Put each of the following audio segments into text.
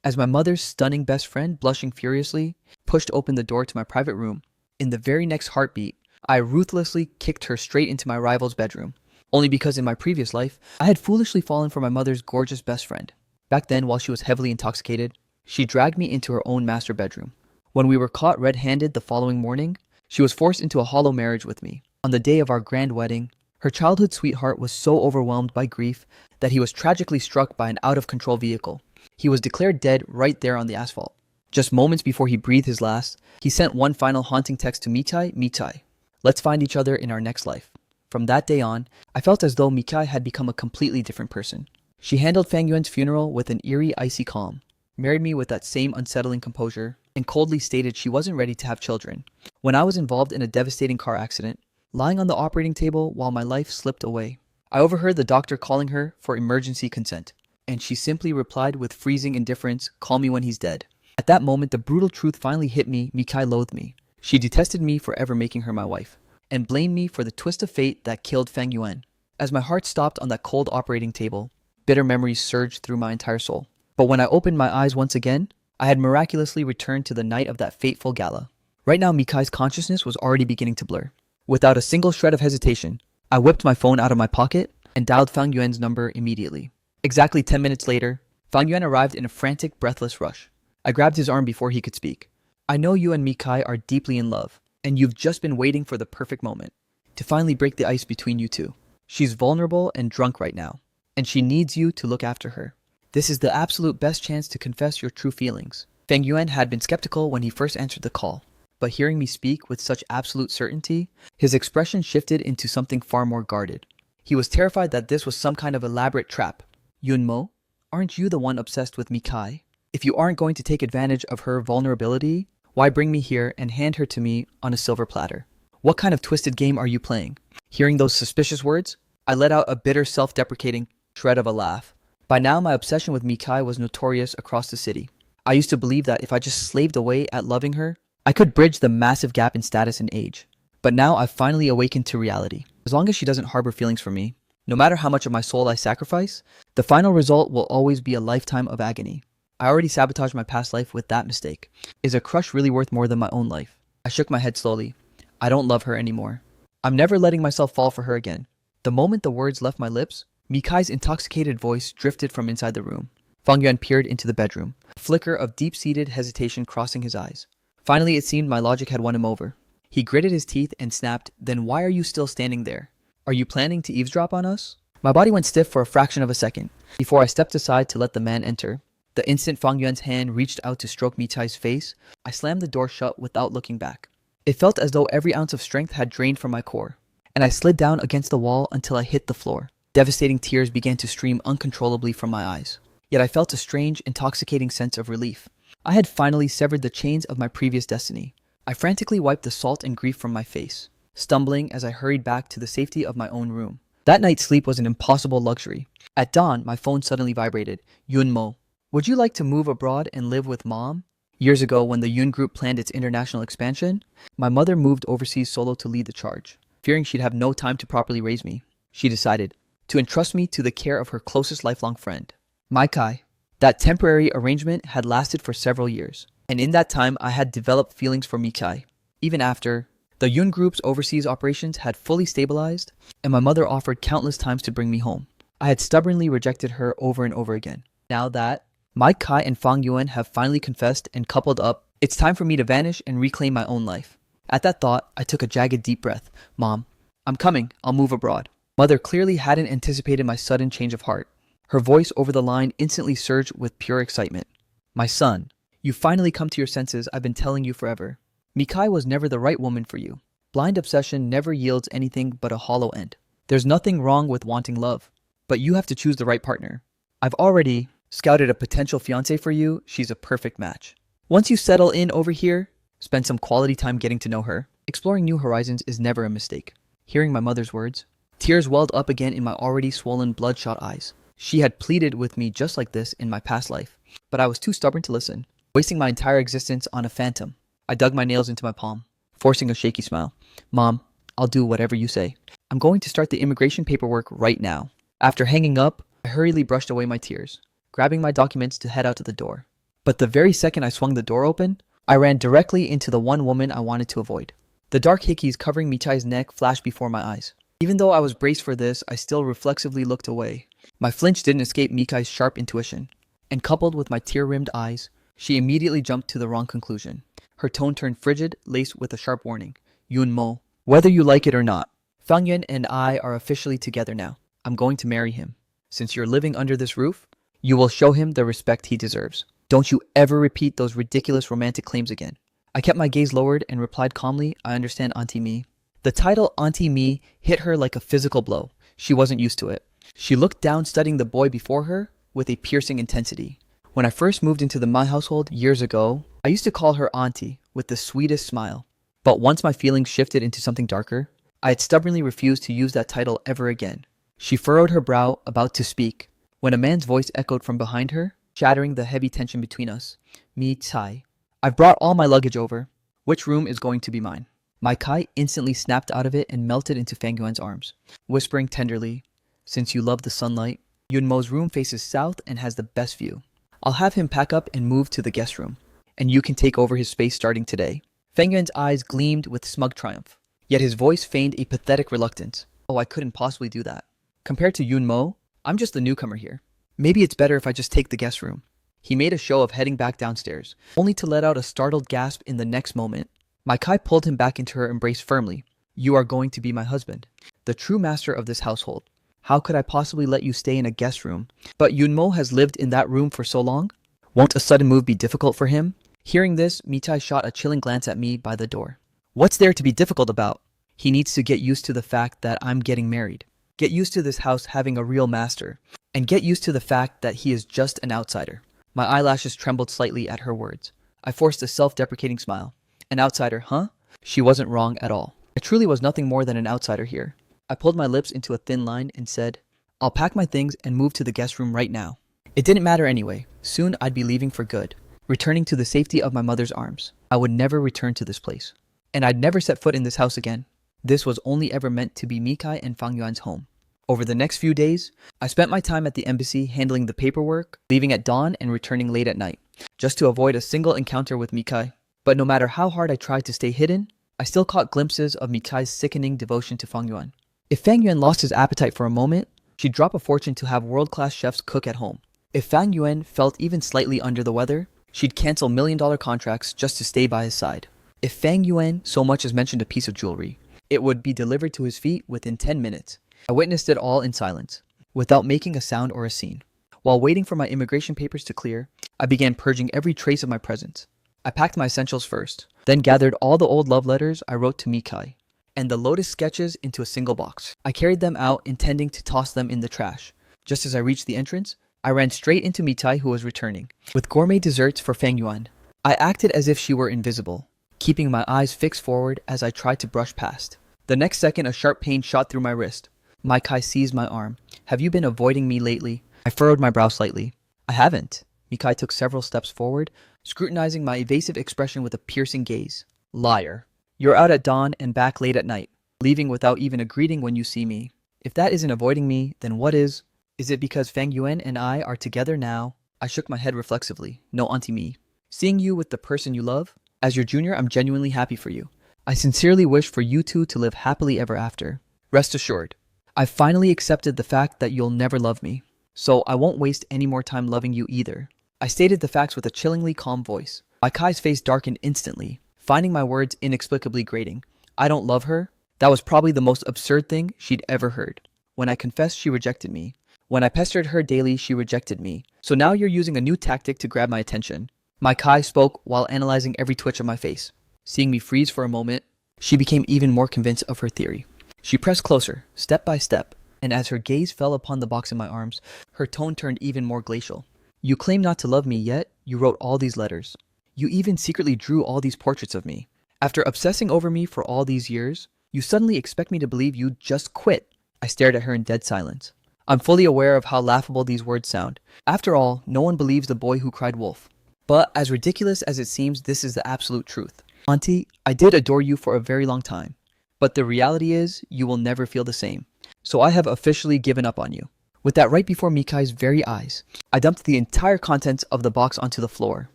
as my mother's stunning best friend, blushing furiously, pushed open the door to my private room. In the very next heartbeat, I ruthlessly kicked her straight into my rival's bedroom, only because in my previous life, I had foolishly fallen for my mother's gorgeous best friend. Back then, while she was heavily intoxicated, she dragged me into her own master bedroom. When we were caught red-handed the following morning, she was forced into a hollow marriage with me. On the day of our grand wedding, her childhood sweetheart was so overwhelmed by grief that he was tragically struck by an out-of-control vehicle. He was declared dead right there on the asphalt. Just moments before he breathed his last, he sent one final haunting text to Mikai, let's find each other in our next life. From that day on, I felt as though Mikai had become a completely different person. She handled Fang Yuan's funeral with an eerie, icy calm, married me with that same unsettling composure, and coldly stated she wasn't ready to have children. When I was involved in a devastating car accident, lying on the operating table while my life slipped away, I overheard the doctor calling her for emergency consent, and she simply replied with freezing indifference, call me when he's dead. At that moment, the brutal truth finally hit me. Mikai loathed me. She detested me for ever making her my wife, and blamed me for the twist of fate that killed Fang Yuan. As my heart stopped on that cold operating table, bitter memories surged through my entire soul. But when I opened my eyes once again, I had miraculously returned to the night of that fateful gala. Right now, Mikai's consciousness was already beginning to blur. Without a single shred of hesitation, I whipped my phone out of my pocket and dialed Fang Yuan's number immediately. Exactly 10 minutes later, Fang Yuan arrived in a frantic, breathless rush. I grabbed his arm before he could speak. I know you and Mikai are deeply in love, and you've just been waiting for the perfect moment to finally break the ice between you two. She's vulnerable and drunk right now, and she needs you to look after her. This is the absolute best chance to confess your true feelings. Fang Yuan had been skeptical when he first answered the call, but hearing me speak with such absolute certainty, his expression shifted into something far more guarded. He was terrified that this was some kind of elaborate trap. Yunmo, aren't you the one obsessed with Mikai? If you aren't going to take advantage of her vulnerability, why bring me here and hand her to me on a silver platter? What kind of twisted game are you playing? Hearing those suspicious words, I let out a bitter, self-deprecating shred of a laugh. By now, my obsession with Mikai was notorious across the city. I used to believe that if I just slaved away at loving her, I could bridge the massive gap in status and age. But now I've finally awakened to reality. As long as she doesn't harbor feelings for me, no matter how much of my soul I sacrifice, the final result will always be a lifetime of agony. I already sabotaged my past life with that mistake. Is a crush really worth more than my own life? I shook my head slowly. I don't love her anymore. I'm never letting myself fall for her again. The moment the words left my lips, Mikai's intoxicated voice drifted from inside the room. Fang Yuan peered into the bedroom, a flicker of deep-seated hesitation crossing his eyes. Finally, it seemed my logic had won him over. He gritted his teeth and snapped, then why are you still standing there? Are you planning to eavesdrop on us? My body went stiff for a fraction of a second, before I stepped aside to let the man enter. The instant Fang Yuan's hand reached out to stroke Mikai's face, I slammed the door shut without looking back. It felt as though every ounce of strength had drained from my core, and I slid down against the wall until I hit the floor. Devastating tears began to stream uncontrollably from my eyes. Yet I felt a strange, intoxicating sense of relief. I had finally severed the chains of my previous destiny. I frantically wiped the salt and grief from my face, stumbling as I hurried back to the safety of my own room. That night's sleep was an impossible luxury. At dawn, my phone suddenly vibrated. Yunmo, would you like to move abroad and live with mom? Years ago, when the Yun group planned its international expansion, my mother moved overseas solo to lead the charge. Fearing she'd have no time to properly raise me, she decided to entrust me to the care of her closest lifelong friend, Mikai. That temporary arrangement had lasted for several years, and in that time I had developed feelings for Mikai. Even after the Yun group's overseas operations had fully stabilized, and my mother offered countless times to bring me home, I had stubbornly rejected her over and over again. Now that Mikai and Fang Yuan have finally confessed and coupled up, it's time for me to vanish and reclaim my own life. At that thought, I took a jagged deep breath. Mom, I'm coming. I'll move abroad. Mother clearly hadn't anticipated my sudden change of heart. Her voice over the line instantly surged with pure excitement. My son, you finally come to your senses. I've been telling you forever. Mikai was never the right woman for you. Blind obsession never yields anything but a hollow end. There's nothing wrong with wanting love, but you have to choose the right partner. I've already scouted a potential fiancé for you. She's a perfect match. Once you settle in over here, spend some quality time getting to know her. Exploring new horizons is never a mistake. Hearing my mother's words, tears welled up again in my already swollen, bloodshot eyes. She had pleaded with me just like this in my past life, but I was too stubborn to listen, wasting my entire existence on a phantom. I dug my nails into my palm, forcing a shaky smile. Mom, I'll do whatever you say. I'm going to start the immigration paperwork right now. After hanging up, I hurriedly brushed away my tears, grabbing my documents to head out to the door. But the very second I swung the door open, I ran directly into the one woman I wanted to avoid. The dark hickeys covering Mikai's neck flashed before my eyes. Even though I was braced for this, I still reflexively looked away. My flinch didn't escape Mikai's sharp intuition, and coupled with my tear-rimmed eyes, she immediately jumped to the wrong conclusion. Her tone turned frigid, laced with a sharp warning. Yun Mo, whether you like it or not, Fang Yuan and I are officially together now. I'm going to marry him. Since you're living under this roof, you will show him the respect he deserves. Don't you ever repeat those ridiculous romantic claims again. I kept my gaze lowered and replied calmly, I understand, Auntie Mi. The title Auntie Mi hit her like a physical blow. She wasn't used to it. She looked down, studying the boy before her with a piercing intensity. When I first moved into my household years ago, I used to call her Auntie with the sweetest smile. But once my feelings shifted into something darker, I had stubbornly refused to use that title ever again. She furrowed her brow, about to speak, when a man's voice echoed from behind her, shattering the heavy tension between us. Mikai, I've brought all my luggage over. Which room is going to be mine? Mikai instantly snapped out of it and melted into Fang Yuan's arms, whispering tenderly, since you love the sunlight, Yun Mo's room faces south and has the best view. I'll have him pack up and move to the guest room, and you can take over his space starting today. Fang Yuan's eyes gleamed with smug triumph, yet his voice feigned a pathetic reluctance. Oh, I couldn't possibly do that. Compared to Yun Mo, I'm just the newcomer here. Maybe it's better if I just take the guest room. He made a show of heading back downstairs, only to let out a startled gasp in the next moment. Mikai pulled him back into her embrace firmly. You are going to be my husband, the true master of this household. How could I possibly let you stay in a guest room? But Yun Mo has lived in that room for so long. Won't a sudden move be difficult for him? Hearing this, Mitai shot a chilling glance at me by the door. What's there to be difficult about? He needs to get used to the fact that I'm getting married. Get used to this house having a real master, and get used to the fact that he is just an outsider. My eyelashes trembled slightly at her words. I forced a self-deprecating smile. An outsider, huh? She wasn't wrong at all. I truly was nothing more than an outsider here. I pulled my lips into a thin line and said, I'll pack my things and move to the guest room right now. It didn't matter anyway. Soon I'd be leaving for good, returning to the safety of my mother's arms. I would never return to this place. And I'd never set foot in this house again. This was only ever meant to be Mikai and Fang Yuan's home. Over the next few days, I spent my time at the embassy handling the paperwork, leaving at dawn and returning late at night, just to avoid a single encounter with Mikai. But no matter how hard I tried to stay hidden, I still caught glimpses of Mikai's sickening devotion to Fang Yuan. If Fang Yuan lost his appetite for a moment, she'd drop a fortune to have world-class chefs cook at home. If Fang Yuan felt even slightly under the weather, she'd cancel million-dollar contracts just to stay by his side. If Fang Yuan so much as mentioned a piece of jewelry, it would be delivered to his feet within 10 minutes. I witnessed it all in silence, without making a sound or a scene. While waiting for my immigration papers to clear, I began purging every trace of my presence. I packed my essentials first, then gathered all the old love letters I wrote to Mikai, and the Lotus sketches into a single box. I carried them out, intending to toss them in the trash. Just as I reached the entrance, I ran straight into Mitai, who was returning, with gourmet desserts for Fang Yuan. I acted as if she were invisible, keeping my eyes fixed forward as I tried to brush past. The next second, a sharp pain shot through my wrist. Mikai seized my arm. Have you been avoiding me lately? I furrowed my brow slightly. I haven't. Mikai took several steps forward, scrutinizing my evasive expression with a piercing gaze. Liar. You're out at dawn and back late at night, leaving without even a greeting when you see me. If that isn't avoiding me, then what is? Is it because Fang Yuan and I are together now? I shook my head reflexively. No, Auntie Mi. Seeing you with the person you love? As your junior, I'm genuinely happy for you. I sincerely wish for you two to live happily ever after. Rest assured, I've finally accepted the fact that you'll never love me, so I won't waste any more time loving you either. I stated the facts with a chillingly calm voice. Mikai's face darkened instantly, finding my words inexplicably grating. I don't love her? That was probably the most absurd thing she'd ever heard. When I confessed, she rejected me. When I pestered her daily, she rejected me. So now you're using a new tactic to grab my attention. Mikai spoke while analyzing every twitch of my face. Seeing me freeze for a moment, she became even more convinced of her theory. She pressed closer, step by step, and as her gaze fell upon the box in my arms, her tone turned even more glacial. You claim not to love me, yet you wrote all these letters. You even secretly drew all these portraits of me. After obsessing over me for all these years, you suddenly expect me to believe you just quit. I stared at her in dead silence. I'm fully aware of how laughable these words sound. After all, no one believes the boy who cried wolf. But as ridiculous as it seems, this is the absolute truth. Auntie, I did adore you for a very long time. But the reality is, you will never feel the same. So I have officially given up on you. With that right before Mikai's very eyes, I dumped the entire contents of the box onto the floor.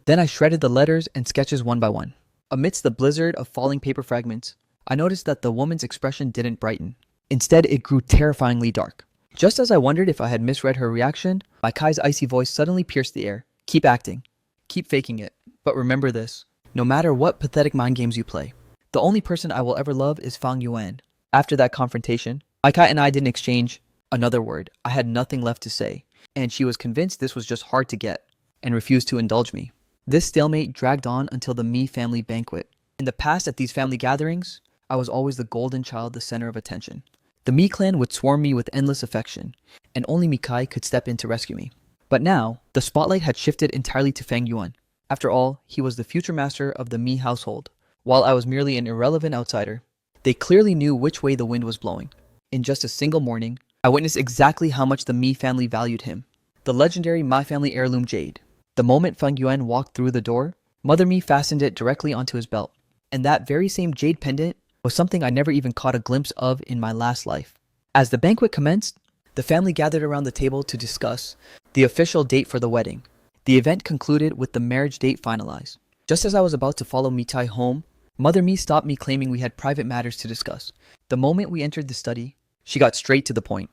Then I shredded the letters and sketches one by one. Amidst the blizzard of falling paper fragments, I noticed that the woman's expression didn't brighten. Instead, it grew terrifyingly dark. Just as I wondered if I had misread her reaction, Mikai's icy voice suddenly pierced the air. Keep acting. Keep faking it. But remember this. No matter what pathetic mind games you play, the only person I will ever love is Phuc Yuan. After that confrontation, Mikai and I didn't exchange another word. I had nothing left to say, and she was convinced this was just hard to get and refused to indulge me. This stalemate dragged on until the Mi family banquet. In the past, at these family gatherings, I was always the golden child, the center of attention. The Mi clan would swarm me with endless affection, and only Mikai could step in to rescue me. But now, the spotlight had shifted entirely to Phuc Yuan. After all, he was the future master of the Mi household, while I was merely an irrelevant outsider. They clearly knew which way the wind was blowing. In just a single morning, I witnessed exactly how much the Mi family valued him. The legendary My Family heirloom jade. The moment Phuc Yuan walked through the door, Mother Mi fastened it directly onto his belt. And that very same jade pendant was something I never even caught a glimpse of in my last life. As the banquet commenced, the family gathered around the table to discuss the official date for the wedding. The event concluded with the marriage date finalized. Just as I was about to follow Mitai home, Mother Mi stopped me, claiming we had private matters to discuss. The moment we entered the study, she got straight to the point.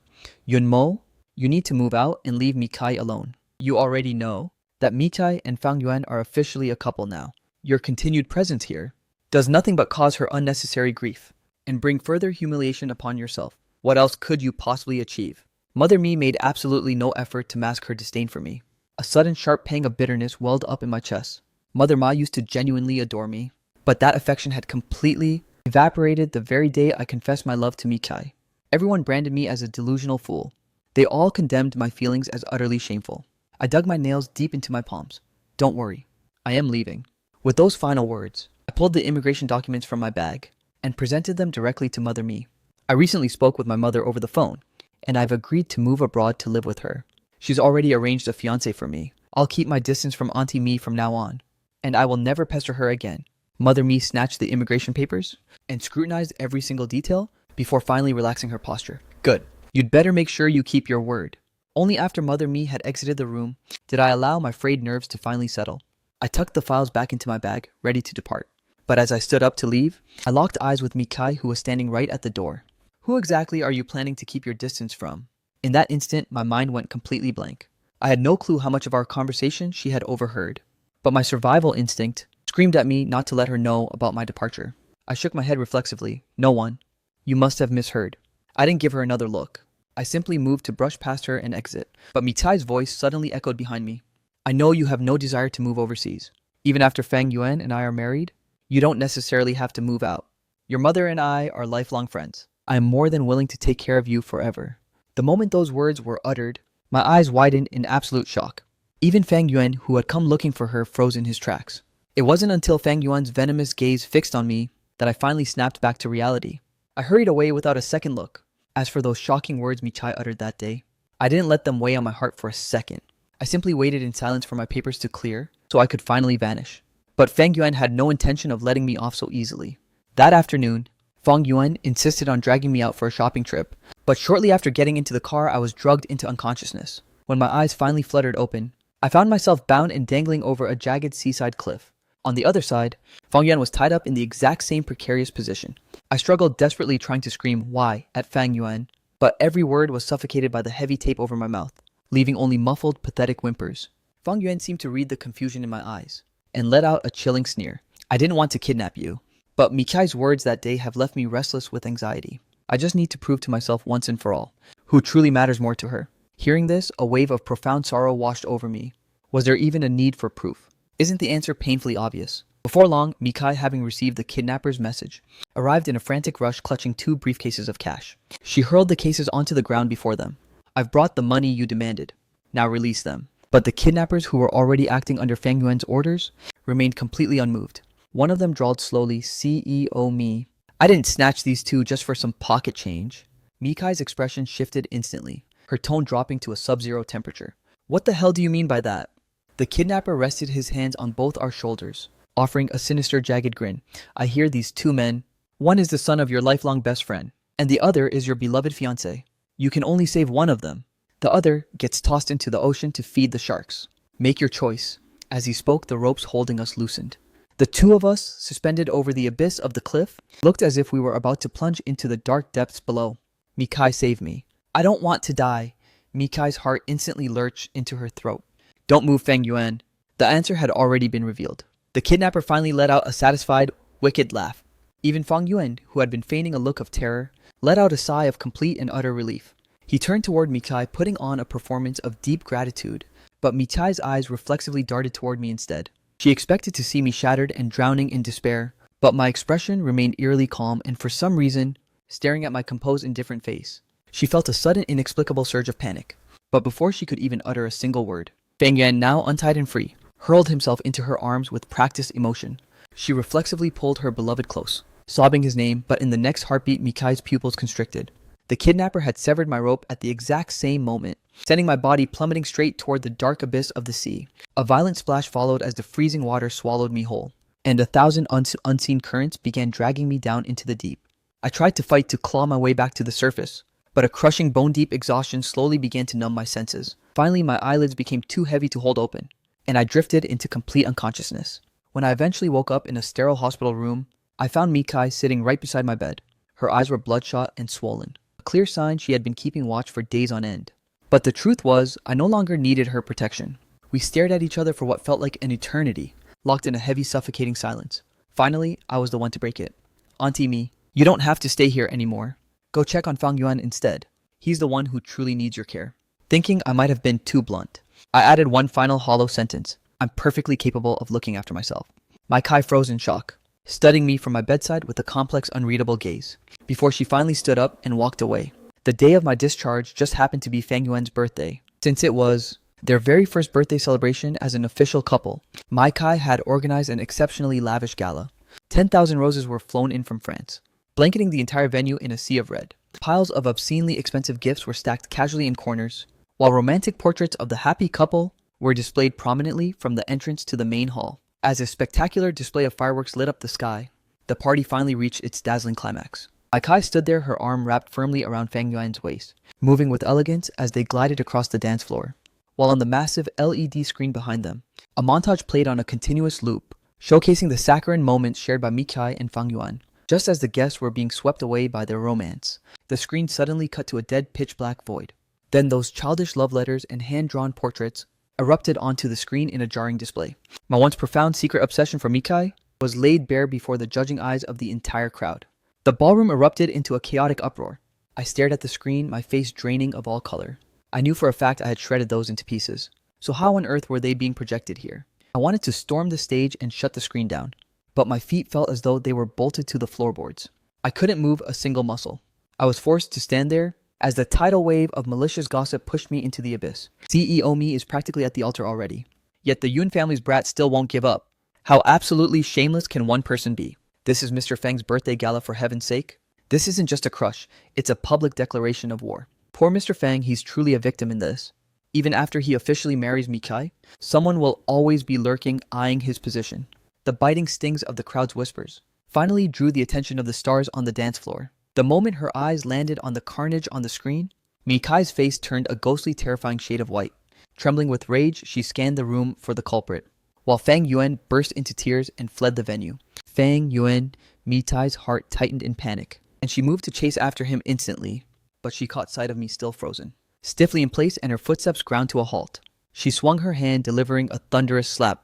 Yunmo, you need to move out and leave Mikai alone. You already know that Mitai and Phuc Yuan are officially a couple now. Your continued presence here does nothing but cause her unnecessary grief and bring further humiliation upon yourself. What else could you possibly achieve? Mother Mi made absolutely no effort to mask her disdain for me. A sudden sharp pang of bitterness welled up in my chest. Mother Ma used to genuinely adore me, but that affection had completely evaporated the very day I confessed my love to Mikai. Everyone branded me as a delusional fool. They all condemned my feelings as utterly shameful. I dug my nails deep into my palms. Don't worry, I am leaving. With those final words, I pulled the immigration documents from my bag and presented them directly to Mother Mi. I recently spoke with my mother over the phone, and I've agreed to move abroad to live with her. She's already arranged a fiance for me. I'll keep my distance from Auntie Mi from now on, and I will never pester her again. Mother Mi snatched the immigration papers and scrutinized every single detail before finally relaxing her posture. Good. You'd better make sure you keep your word. Only after Mother Mi had exited the room did I allow my frayed nerves to finally settle. I tucked the files back into my bag, ready to depart. But as I stood up to leave, I locked eyes with Mikai, who was standing right at the door. Who exactly are you planning to keep your distance from? In that instant, my mind went completely blank. I had no clue how much of our conversation she had overheard. But my survival instinct screamed at me not to let her know about my departure. I shook my head reflexively. No one. You must have misheard. I didn't give her another look. I simply moved to brush past her and exit. But Mitai's voice suddenly echoed behind me. I know you have no desire to move overseas. Even after Phuc Yuan and I are married, you don't necessarily have to move out. Your mother and I are lifelong friends. I am more than willing to take care of you forever. The moment those words were uttered, my eyes widened in absolute shock. Even Phuc Yuan, who had come looking for her, froze in his tracks. It wasn't until Phuc Yuan's venomous gaze fixed on me that I finally snapped back to reality. I hurried away without a second look. As for those shocking words Michai uttered that day, I didn't let them weigh on my heart for a second. I simply waited in silence for my papers to clear so I could finally vanish. But Phuc Yuan had no intention of letting me off so easily. That afternoon, Phuc Yuan insisted on dragging me out for a shopping trip, but shortly after getting into the car, I was drugged into unconsciousness. When my eyes finally fluttered open, I found myself bound and dangling over a jagged seaside cliff. On the other side, Phuc Yuan was tied up in the exact same precarious position. I struggled desperately trying to scream "why" at Phuc Yuan, but every word was suffocated by the heavy tape over my mouth, leaving only muffled, pathetic whimpers. Phuc Yuan seemed to read the confusion in my eyes and let out a chilling sneer. I didn't want to kidnap you, but Mikai's words that day have left me restless with anxiety. I just need to prove to myself once and for all who truly matters more to her. Hearing this, a wave of profound sorrow washed over me. Was there even a need for proof? Isn't the answer painfully obvious? Before long, Mikai, having received the kidnapper's message, arrived in a frantic rush clutching 2 briefcases of cash. She hurled the cases onto the ground before them. I've brought the money you demanded. Now release them. But the kidnappers, who were already acting under Phuc Yuan's orders, remained completely unmoved. One of them drawled slowly, "CEO me. I didn't snatch these 2 just for some pocket change." Mikai's expression shifted instantly, her tone dropping to a sub-zero temperature. What the hell do you mean by that? The kidnapper rested his hands on both our shoulders, offering a sinister, jagged grin. I hear these 2 men. One is the son of your lifelong best friend, and the other is your beloved fiancé. You can only save one of them. The other gets tossed into the ocean to feed the sharks. Make your choice. As he spoke, the ropes holding us loosened. The two of us, suspended over the abyss of the cliff, looked as if we were about to plunge into the dark depths below. Mikai saved me. I don't want to die. Mikai's heart instantly lurched into her throat. Don't move, Feng Yuan. The answer had already been revealed. The kidnapper finally let out a satisfied, wicked laugh. Even Feng Yuan, who had been feigning a look of terror, let out a sigh of complete and utter relief. He turned toward Mikai, putting on a performance of deep gratitude, but Mikai's eyes reflexively darted toward me instead. She expected to see me shattered and drowning in despair, but my expression remained eerily calm and for some reason, staring at my composed, indifferent face. She felt a sudden, inexplicable surge of panic, but before she could even utter a single word, Feng Yuan, now untied and free, hurled himself into her arms with practiced emotion. She reflexively pulled her beloved close, sobbing his name, but in the next heartbeat Mikai's pupils constricted. The kidnapper had severed my rope at the exact same moment, sending my body plummeting straight toward the dark abyss of the sea. A violent splash followed as the freezing water swallowed me whole, and 1,000 unseen currents began dragging me down into the deep. I tried to fight to claw my way back to the surface, but a crushing bone-deep exhaustion slowly began to numb my senses. Finally, my eyelids became too heavy to hold open, and I drifted into complete unconsciousness. When I eventually woke up in a sterile hospital room, I found Mikai sitting right beside my bed. Her eyes were bloodshot and swollen, a clear sign she had been keeping watch for days on end. But the truth was, I no longer needed her protection. We stared at each other for what felt like an eternity, locked in a heavy, suffocating silence. Finally, I was the one to break it. Auntie Mi, you don't have to stay here anymore. Go check on Feng Yuan instead. He's the one who truly needs your care. Thinking I might have been too blunt, I added one final hollow sentence. I'm perfectly capable of looking after myself. Mikai froze in shock, studying me from my bedside with a complex, unreadable gaze, before she finally stood up and walked away. The day of my discharge just happened to be Feng Yuan's birthday. Since it was their very first birthday celebration as an official couple, Mikai had organized an exceptionally lavish gala. 10,000 roses were flown in from France, blanketing the entire venue in a sea of red. Piles of obscenely expensive gifts were stacked casually in corners, while romantic portraits of the happy couple were displayed prominently from the entrance to the main hall. As a spectacular display of fireworks lit up the sky, the party finally reached its dazzling climax. Mikai stood there, her arm wrapped firmly around Feng Yuan's waist, moving with elegance as they glided across the dance floor, while on the massive LED screen behind them, a montage played on a continuous loop, showcasing the saccharine moments shared by Mikai and Feng Yuan. Just as the guests were being swept away by their romance, the screen suddenly cut to a dead pitch-black void. Then those childish love letters and hand-drawn portraits erupted onto the screen in a jarring display. My once profound secret obsession for Mikai was laid bare before the judging eyes of the entire crowd. The ballroom erupted into a chaotic uproar. I stared at the screen, my face draining of all color. I knew for a fact I had shredded those into pieces. So how on earth were they being projected here? I wanted to storm the stage and shut the screen down, but my feet felt as though they were bolted to the floorboards. I couldn't move a single muscle. I was forced to stand there as the tidal wave of malicious gossip pushed me into the abyss. CEO Me is practically at the altar already. Yet the Yun family's brat still won't give up. How absolutely shameless can one person be? This is Mr. Feng's birthday gala, for heaven's sake. This isn't just a crush, it's a public declaration of war. Poor Mr. Feng, he's truly a victim in this. Even after he officially marries Mikai, someone will always be lurking, eyeing his position. The biting stings of the crowd's whispers finally drew the attention of the stars on the dance floor. The moment her eyes landed on the carnage on the screen, Mikai's face turned a ghostly, terrifying shade of white. Trembling with rage, she scanned the room for the culprit, while Feng Yuan burst into tears and fled the venue. Feng Yuan, Mikai's heart tightened in panic, and she moved to chase after him instantly, but she caught sight of me still frozen, stiffly in place, and her footsteps ground to a halt. She swung her hand, delivering a thunderous slap.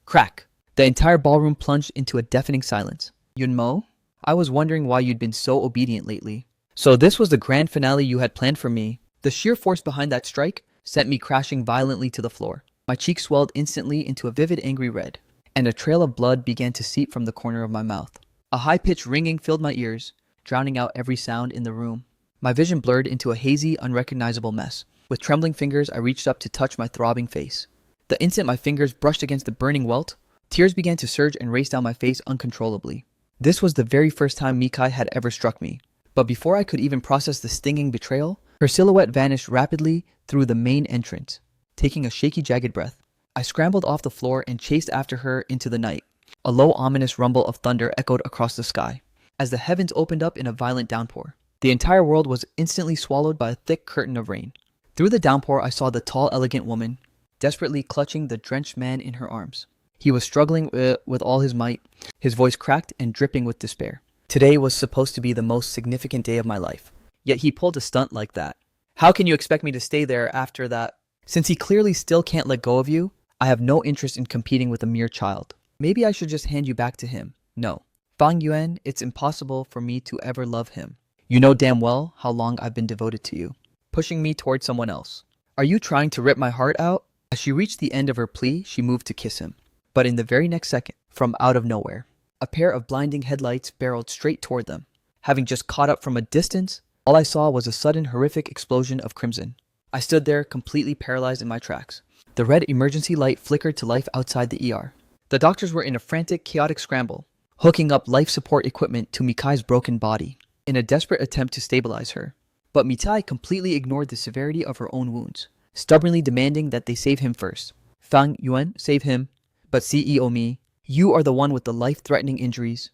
Crack! The entire ballroom plunged into a deafening silence. Yunmo? I was wondering why you'd been so obedient lately. So this was the grand finale you had planned for me. The sheer force behind that strike sent me crashing violently to the floor. My cheeks swelled instantly into a vivid angry red, and a trail of blood began to seep from the corner of my mouth. A high-pitched ringing filled my ears, drowning out every sound in the room. My vision blurred into a hazy, unrecognizable mess. With trembling fingers, I reached up to touch my throbbing face. The instant my fingers brushed against the burning welt, tears began to surge and race down my face uncontrollably. This was the very first time Mikai had ever struck me, but before I could even process the stinging betrayal, her silhouette vanished rapidly through the main entrance. Taking a shaky, jagged breath, I scrambled off the floor and chased after her into the night. A low, ominous rumble of thunder echoed across the sky, as the heavens opened up in a violent downpour. The entire world was instantly swallowed by a thick curtain of rain. Through the downpour, I saw the tall, elegant woman, desperately clutching the drenched man in her arms. He was struggling with all his might, his voice cracked and dripping with despair. Today was supposed to be the most significant day of my life, yet he pulled a stunt like that. How can you expect me to stay there after that? Since he clearly still can't let go of you, I have no interest in competing with a mere child. Maybe I should just hand you back to him. No. Fang Yuan, it's impossible for me to ever love him. You know damn well how long I've been devoted to you. Pushing me towards someone else. Are you trying to rip my heart out? As she reached the end of her plea, she moved to kiss him. But in the very next second, from out of nowhere, a pair of blinding headlights barreled straight toward them. Having just caught up from a distance, all I saw was a sudden horrific explosion of crimson. I stood there completely paralyzed in my tracks. The red emergency light flickered to life outside the ER. The doctors were in a frantic, chaotic scramble, hooking up life support equipment to Mikai's broken body, in a desperate attempt to stabilize her. But Mikai completely ignored the severity of her own wounds, stubbornly demanding that they save him first. Fang Yuan, save him. But CEO Mi, you are the one with the life-threatening injuries.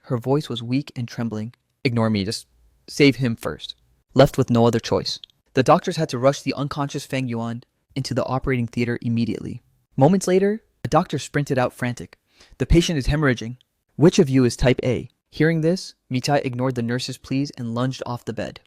Her voice was weak and trembling. Ignore me, just save him first. Left with no other choice. The doctors had to rush the unconscious Fang Yuan into the operating theater immediately. Moments later, a doctor sprinted out frantic. The patient is hemorrhaging. Which of you is type A? Hearing this, Mitai ignored the nurse's pleas and lunged off the bed.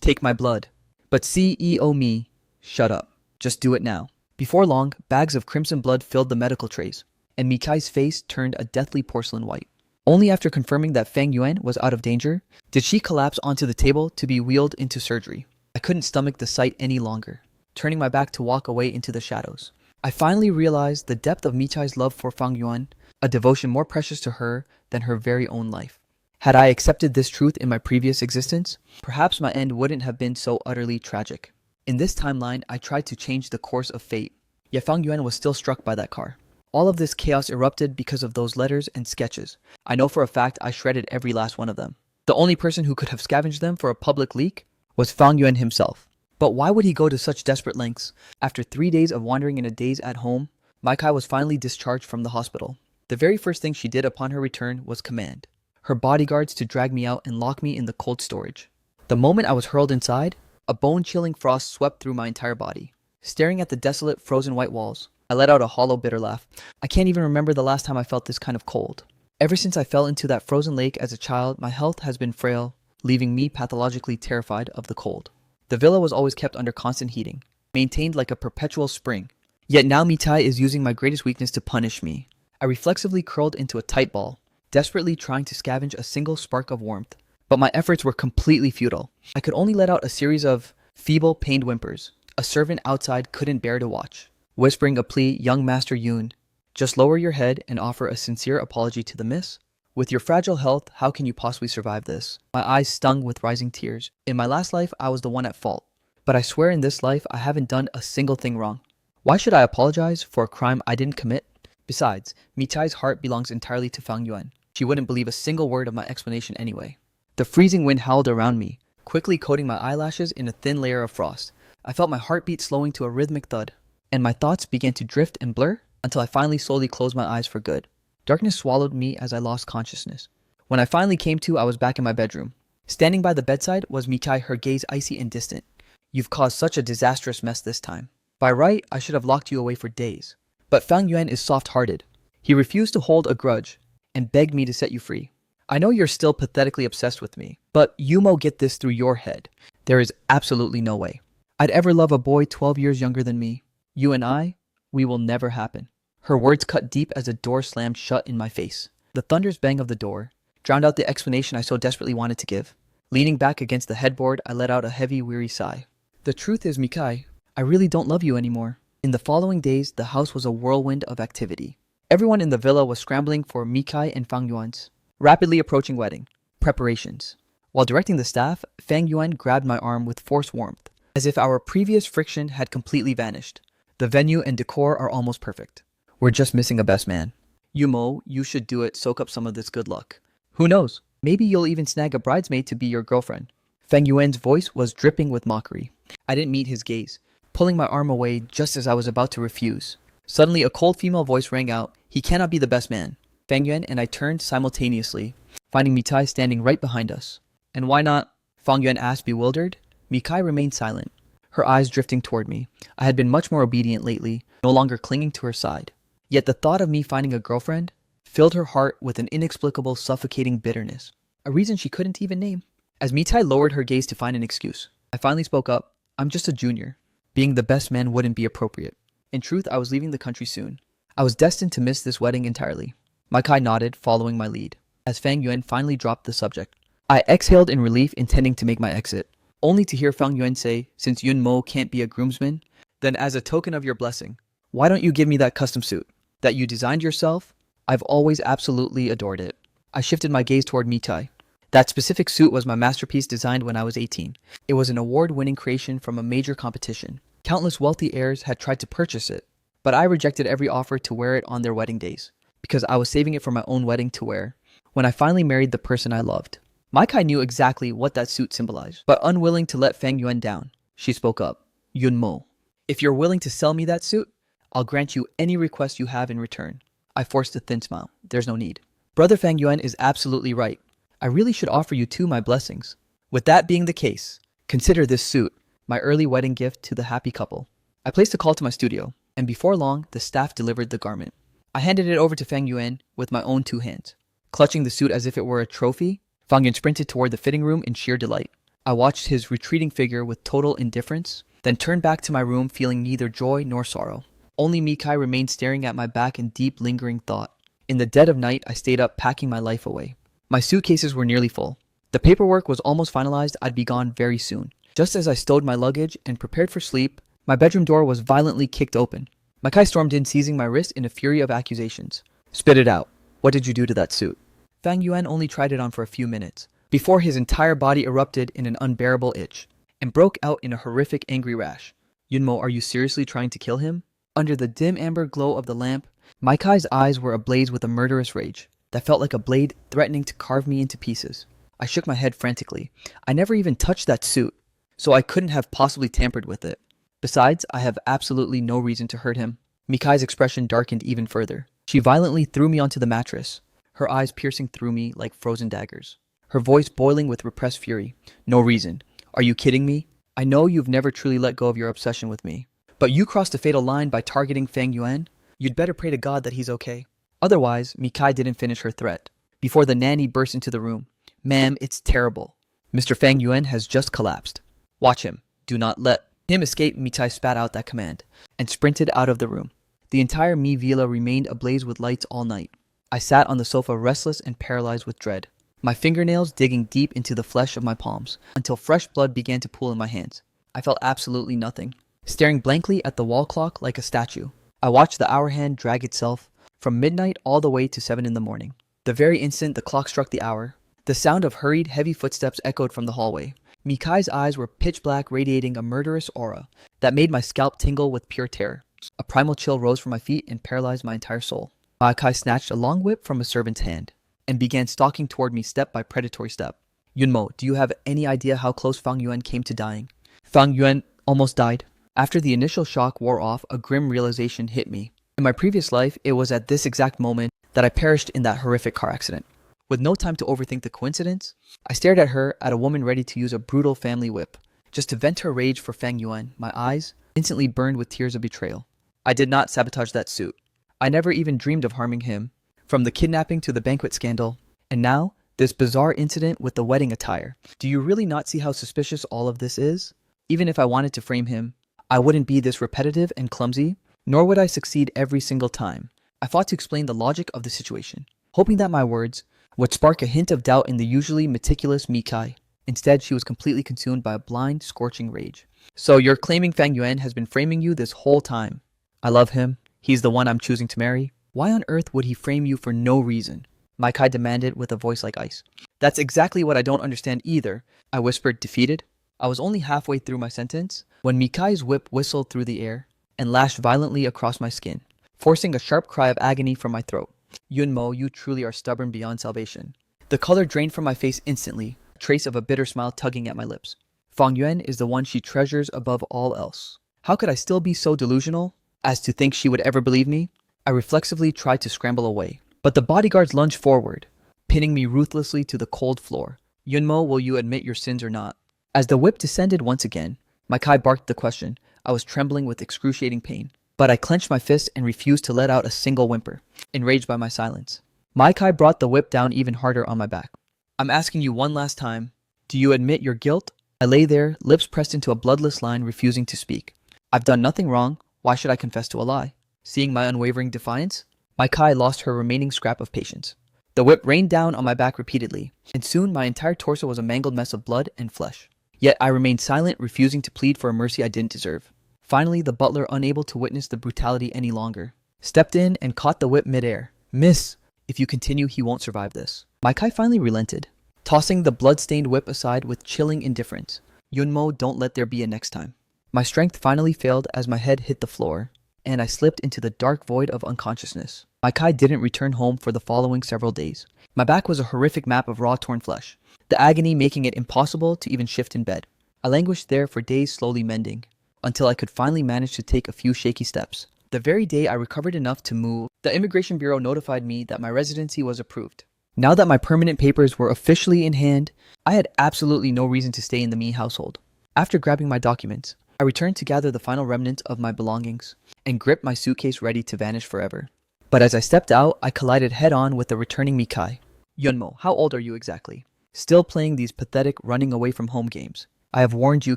Take my blood. But CEO Mi, shut up. Just do it now. Before long, bags of crimson blood filled the medical trays, and Mikai's face turned a deathly porcelain white. Only after confirming that Fang Yuan was out of danger, did she collapse onto the table to be wheeled into surgery. I couldn't stomach the sight any longer, turning my back to walk away into the shadows. I finally realized the depth of Mikai's love for Fang Yuan, a devotion more precious to her than her very own life. Had I accepted this truth in my previous existence, perhaps my end wouldn't have been so utterly tragic. In this timeline, I tried to change the course of fate, yet Fang Yuan was still struck by that car. All of this chaos erupted because of those letters and sketches. I know for a fact I shredded every last one of them. The only person who could have scavenged them for a public leak was Fang Yuan himself. But why would he go to such desperate lengths? After 3 days of wandering in a daze at home, Mikai was finally discharged from the hospital. The very first thing she did upon her return was command her bodyguards to drag me out and lock me in the cold storage. The moment I was hurled inside, a bone-chilling frost swept through my entire body. Staring at the desolate, frozen white walls, I let out a hollow, bitter laugh. I can't even remember the last time I felt this kind of cold. Ever since I fell into that frozen lake as a child, my health has been frail, leaving me pathologically terrified of the cold. The villa was always kept under constant heating, maintained like a perpetual spring. Yet now Mitai is using my greatest weakness to punish me. I reflexively curled into a tight ball, desperately trying to scavenge a single spark of warmth. But my efforts were completely futile. I could only let out a series of feeble, pained whimpers. A servant outside couldn't bear to watch, whispering a plea, "Young Master Yoon, just lower your head and offer a sincere apology to the miss. With your fragile health, how can you possibly survive this?" My eyes stung with rising tears. In my last life, I was the one at fault. But I swear in this life, I haven't done a single thing wrong. Why should I apologize for a crime I didn't commit? Besides, Mitai's heart belongs entirely to Fang Yuan. She wouldn't believe a single word of my explanation anyway. The freezing wind howled around me, quickly coating my eyelashes in a thin layer of frost. I felt my heartbeat slowing to a rhythmic thud, and my thoughts began to drift and blur until I finally slowly closed my eyes for good. Darkness swallowed me as I lost consciousness. When I finally came to, I was back in my bedroom. Standing by the bedside was Mikai, her gaze icy and distant. "You've caused such a disastrous mess this time. By right, I should have locked you away for days. But Fang Yuan is soft-hearted. He refused to hold a grudge and begged me to set you free. I know you're still pathetically obsessed with me, but you mo get this through your head. There is absolutely no way I'd ever love a boy 12 years younger than me. You and I, we will never happen." Her words cut deep as a door slammed shut in my face. The thunderous bang of the door drowned out the explanation I so desperately wanted to give. Leaning back against the headboard, I let out a heavy, weary sigh. The truth is, Mikai, I really don't love you anymore. In the following days, the house was a whirlwind of activity. Everyone in the villa was scrambling for Mikai and Fang Yuan's rapidly approaching wedding preparations. While directing the staff, Fang Yuan grabbed my arm with forced warmth, as if our previous friction had completely vanished. "The venue and decor are almost perfect. We're just missing a best man. Yumo, you should do it, soak up some of this good luck. Who knows? Maybe you'll even snag a bridesmaid to be your girlfriend." Fang Yuan's voice was dripping with mockery. I didn't meet his gaze, pulling my arm away just as I was about to refuse. Suddenly, a cold female voice rang out, "He cannot be the best man." Fang Yuan and I turned simultaneously, finding Mitai standing right behind us. "And why not?" Fang Yuan asked, bewildered. Mikai remained silent, her eyes drifting toward me. I had been much more obedient lately, no longer clinging to her side. Yet the thought of me finding a girlfriend filled her heart with an inexplicable, suffocating bitterness, a reason she couldn't even name. As Mitai lowered her gaze to find an excuse, I finally spoke up. I'm just a junior. Being the best man wouldn't be appropriate. In truth, I was leaving the country soon. I was destined to miss this wedding entirely. Mikai nodded, following my lead. As Fang Yuan finally dropped the subject, I exhaled in relief, intending to make my exit, only to hear Fang Yuan say, since Yun Mo can't be a groomsman, then as a token of your blessing, why don't you give me that custom suit that you designed yourself? I've always absolutely adored it. I shifted my gaze toward Mitai. That specific suit was my masterpiece, designed when I was 18. It was an award-winning creation from a major competition. Countless wealthy heirs had tried to purchase it, but I rejected every offer to wear it on their wedding days, because I was saving it for my own wedding to wear when I finally married the person I loved. Mikai knew exactly what that suit symbolized, but unwilling to let Fang Yuan down, she spoke up. Yun Mo, if you're willing to sell me that suit, I'll grant you any request you have in return. I forced a thin smile. There's no need. Brother Fang Yuan is absolutely right. I really should offer you too my blessings. With that being the case, consider this suit my early wedding gift to the happy couple. I placed a call to my studio, and before long, the staff delivered the garment. I handed it over to Fang Yuan with my own 2 hands. Clutching the suit as if it were a trophy, Fang Yuan sprinted toward the fitting room in sheer delight. I watched his retreating figure with total indifference, then turned back to my room feeling neither joy nor sorrow. Only Mikai remained staring at my back in deep, lingering thought. In the dead of night, I stayed up packing my life away. My suitcases were nearly full. The paperwork was almost finalized. I'd be gone very soon. Just as I stowed my luggage and prepared for sleep, my bedroom door was violently kicked open. Mikai stormed in, seizing my wrist in a fury of accusations. Spit it out. What did you do to that suit? Fang Yuan only tried it on for a few minutes, before his entire body erupted in an unbearable itch, and broke out in a horrific angry rash. Yunmo, are you seriously trying to kill him? Under the dim amber glow of the lamp, Mikai's eyes were ablaze with a murderous rage that felt like a blade threatening to carve me into pieces. I shook my head frantically. I never even touched that suit, so I couldn't have possibly tampered with it. Besides, I have absolutely no reason to hurt him. Mikai's expression darkened even further. She violently threw me onto the mattress, her eyes piercing through me like frozen daggers, her voice boiling with repressed fury. No reason. Are you kidding me? I know you've never truly let go of your obsession with me, but you crossed a fatal line by targeting Fang Yuan. You'd better pray to God that he's okay. Otherwise, Mikai didn't finish her threat before the nanny burst into the room. Ma'am, it's terrible. Mr. Fang Yuan has just collapsed. Watch him. Do not let him escape. Mikai spat out that command and sprinted out of the room. The entire Mi Villa remained ablaze with lights all night. I sat on the sofa, restless and paralyzed with dread, my fingernails digging deep into the flesh of my palms until fresh blood began to pool in my hands. I felt absolutely nothing, staring blankly at the wall clock like a statue. I watched the hour hand drag itself from midnight all the way to 7 in the morning. The very instant the clock struck the hour, the sound of hurried, heavy footsteps echoed from the hallway. Mikai's eyes were pitch black, radiating a murderous aura that made my scalp tingle with pure terror. A primal chill rose from my feet and paralyzed my entire soul. Mikai snatched a long whip from a servant's hand and began stalking toward me step by predatory step. Yunmo, do you have any idea how close Fang Yuan came to dying? Fang Yuan almost died. After the initial shock wore off, a grim realization hit me. In my previous life, it was at this exact moment that I perished in that horrific car accident. With no time to overthink the coincidence, I stared at her, at a woman ready to use a brutal family whip, just to vent her rage for Fang Yuan. My eyes instantly burned with tears of betrayal. I did not sabotage that suit. I never even dreamed of harming him. From the kidnapping to the banquet scandal, and now, this bizarre incident with the wedding attire. Do you really not see how suspicious all of this is? Even if I wanted to frame him, I wouldn't be this repetitive and clumsy, nor would I succeed every single time. I fought to explain the logic of the situation, hoping that my words would spark a hint of doubt in the usually meticulous Mikai. Instead, she was completely consumed by a blind, scorching rage. So you're claiming Fang Yuan has been framing you this whole time? I love him. He's the one I'm choosing to marry. Why on earth would he frame you for no reason? Mikai demanded with a voice like ice. That's exactly what I don't understand either, I whispered, defeated. I was only halfway through my sentence when Mikai's whip whistled through the air and lashed violently across my skin, forcing a sharp cry of agony from my throat. Yunmo, you truly are stubborn beyond salvation. The color drained from my face instantly, a trace of a bitter smile tugging at my lips. Fang Yuan is the one she treasures above all else. How could I still be so delusional as to think she would ever believe me? I reflexively tried to scramble away, but the bodyguards lunged forward, pinning me ruthlessly to the cold floor. Yunmo, will you admit your sins or not? As the whip descended once again, Mikai barked the question. I was trembling with excruciating pain, but I clenched my fist and refused to let out a single whimper, enraged by my silence. Mikai brought the whip down even harder on my back. I'm asking you one last time. Do you admit your guilt? I lay there, lips pressed into a bloodless line, refusing to speak. I've done nothing wrong. Why should I confess to a lie? Seeing my unwavering defiance, Mikai lost her remaining scrap of patience. The whip rained down on my back repeatedly, and soon my entire torso was a mangled mess of blood and flesh. Yet I remained silent, refusing to plead for a mercy I didn't deserve. Finally, the butler, unable to witness the brutality any longer, stepped in and caught the whip midair. Miss, if you continue, he won't survive this. Mikai finally relented, tossing the blood-stained whip aside with chilling indifference. Yunmo, don't let there be a next time. My strength finally failed as my head hit the floor, and I slipped into the dark void of unconsciousness. Mikai didn't return home for the following several days. My back was a horrific map of raw torn flesh, the agony making it impossible to even shift in bed. I languished there for days, slowly mending, until I could finally manage to take a few shaky steps. The very day I recovered enough to move, the Immigration Bureau notified me that my residency was approved. Now that my permanent papers were officially in hand, I had absolutely no reason to stay in the Mi household. After grabbing my documents, I returned to gather the final remnants of my belongings and gripped my suitcase ready to vanish forever. But as I stepped out, I collided head-on with the returning Mikai. Yunmo, how old are you exactly? Still playing these pathetic running away from home games. I have warned you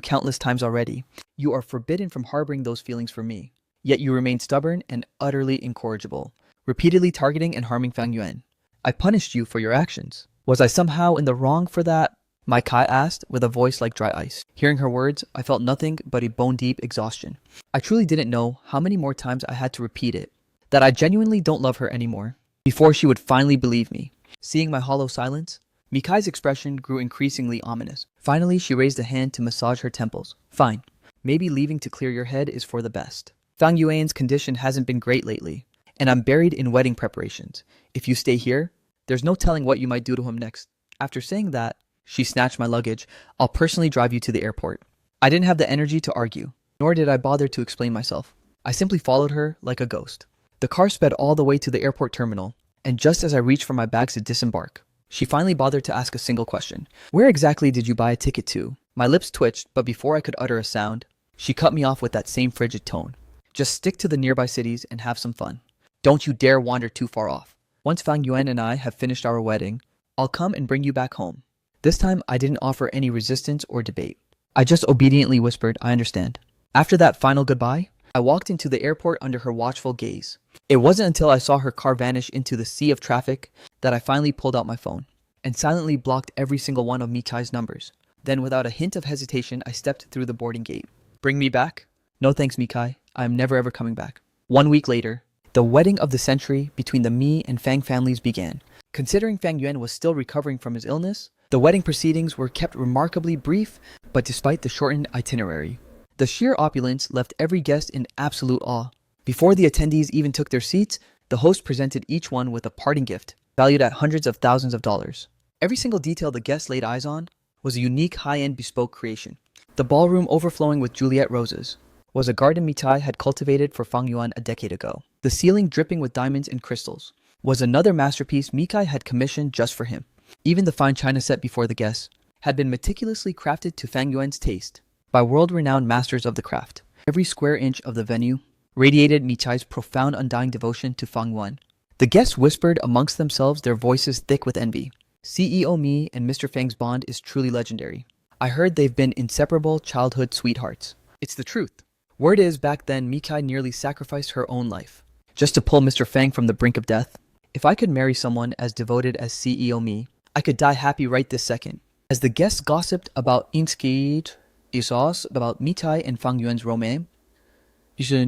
countless times already. You are forbidden from harboring those feelings for me. Yet you remain stubborn and utterly incorrigible, repeatedly targeting and harming Fang Yuan. I punished you for your actions. Was I somehow in the wrong for that? Mikai asked with a voice like dry ice. Hearing her words, I felt nothing but a bone-deep exhaustion. I truly didn't know how many more times I had to repeat it, that I genuinely don't love her anymore, before she would finally believe me. Seeing my hollow silence, Mikai's expression grew increasingly ominous. Finally, she raised a hand to massage her temples. Fine. Maybe leaving to clear your head is for the best. Fang Yuan's condition hasn't been great lately, and I'm buried in wedding preparations. If you stay here, there's no telling what you might do to him next. After saying that, she snatched my luggage. I'll personally drive you to the airport. I didn't have the energy to argue, nor did I bother to explain myself. I simply followed her like a ghost. The car sped all the way to the airport terminal, and just as I reached for my bags to disembark, she finally bothered to ask a single question. Where exactly did you buy a ticket to? My lips twitched, but before I could utter a sound, she cut me off with that same frigid tone. Just stick to the nearby cities and have some fun. Don't you dare wander too far off. Once Fang Yuan and I have finished our wedding, I'll come and bring you back home. This time, I didn't offer any resistance or debate. I just obediently whispered, I understand. After that final goodbye, I walked into the airport under her watchful gaze. It wasn't until I saw her car vanish into the sea of traffic that I finally pulled out my phone and silently blocked every single one of Mikai's numbers. Then, without a hint of hesitation, I stepped through the boarding gate. Bring me back? No thanks, Mikai. I am never ever coming back. 1 week later, the wedding of the century between the Mi and Fang families began. Considering Fang Yuan was still recovering from his illness, the wedding proceedings were kept remarkably brief, but despite the shortened itinerary, the sheer opulence left every guest in absolute awe. Before the attendees even took their seats, the host presented each one with a parting gift, valued at hundreds of thousands of dollars. Every single detail the guests laid eyes on was a unique high-end bespoke creation. The ballroom overflowing with Juliet roses was a garden Mitai had cultivated for Fang Yuan a decade ago. The ceiling dripping with diamonds and crystals was another masterpiece Mikai had commissioned just for him. Even the fine china set before the guests had been meticulously crafted to Fang Yuan's taste by world-renowned masters of the craft. Every square inch of the venue radiated Michai's profound undying devotion to Fang Yuan. The guests whispered amongst themselves, their voices thick with envy. CEO Mi and Mr. Fang's bond is truly legendary. I heard they've been inseparable childhood sweethearts. It's the truth. Word is, back then, Mikai nearly sacrificed her own life just to pull Mr. Fang from the brink of death. If I could marry someone as devoted as CEO Mi, I could die happy right this second. As the guests gossiped about Inskid Isos, about Mitai and Fang Yuan's romance, she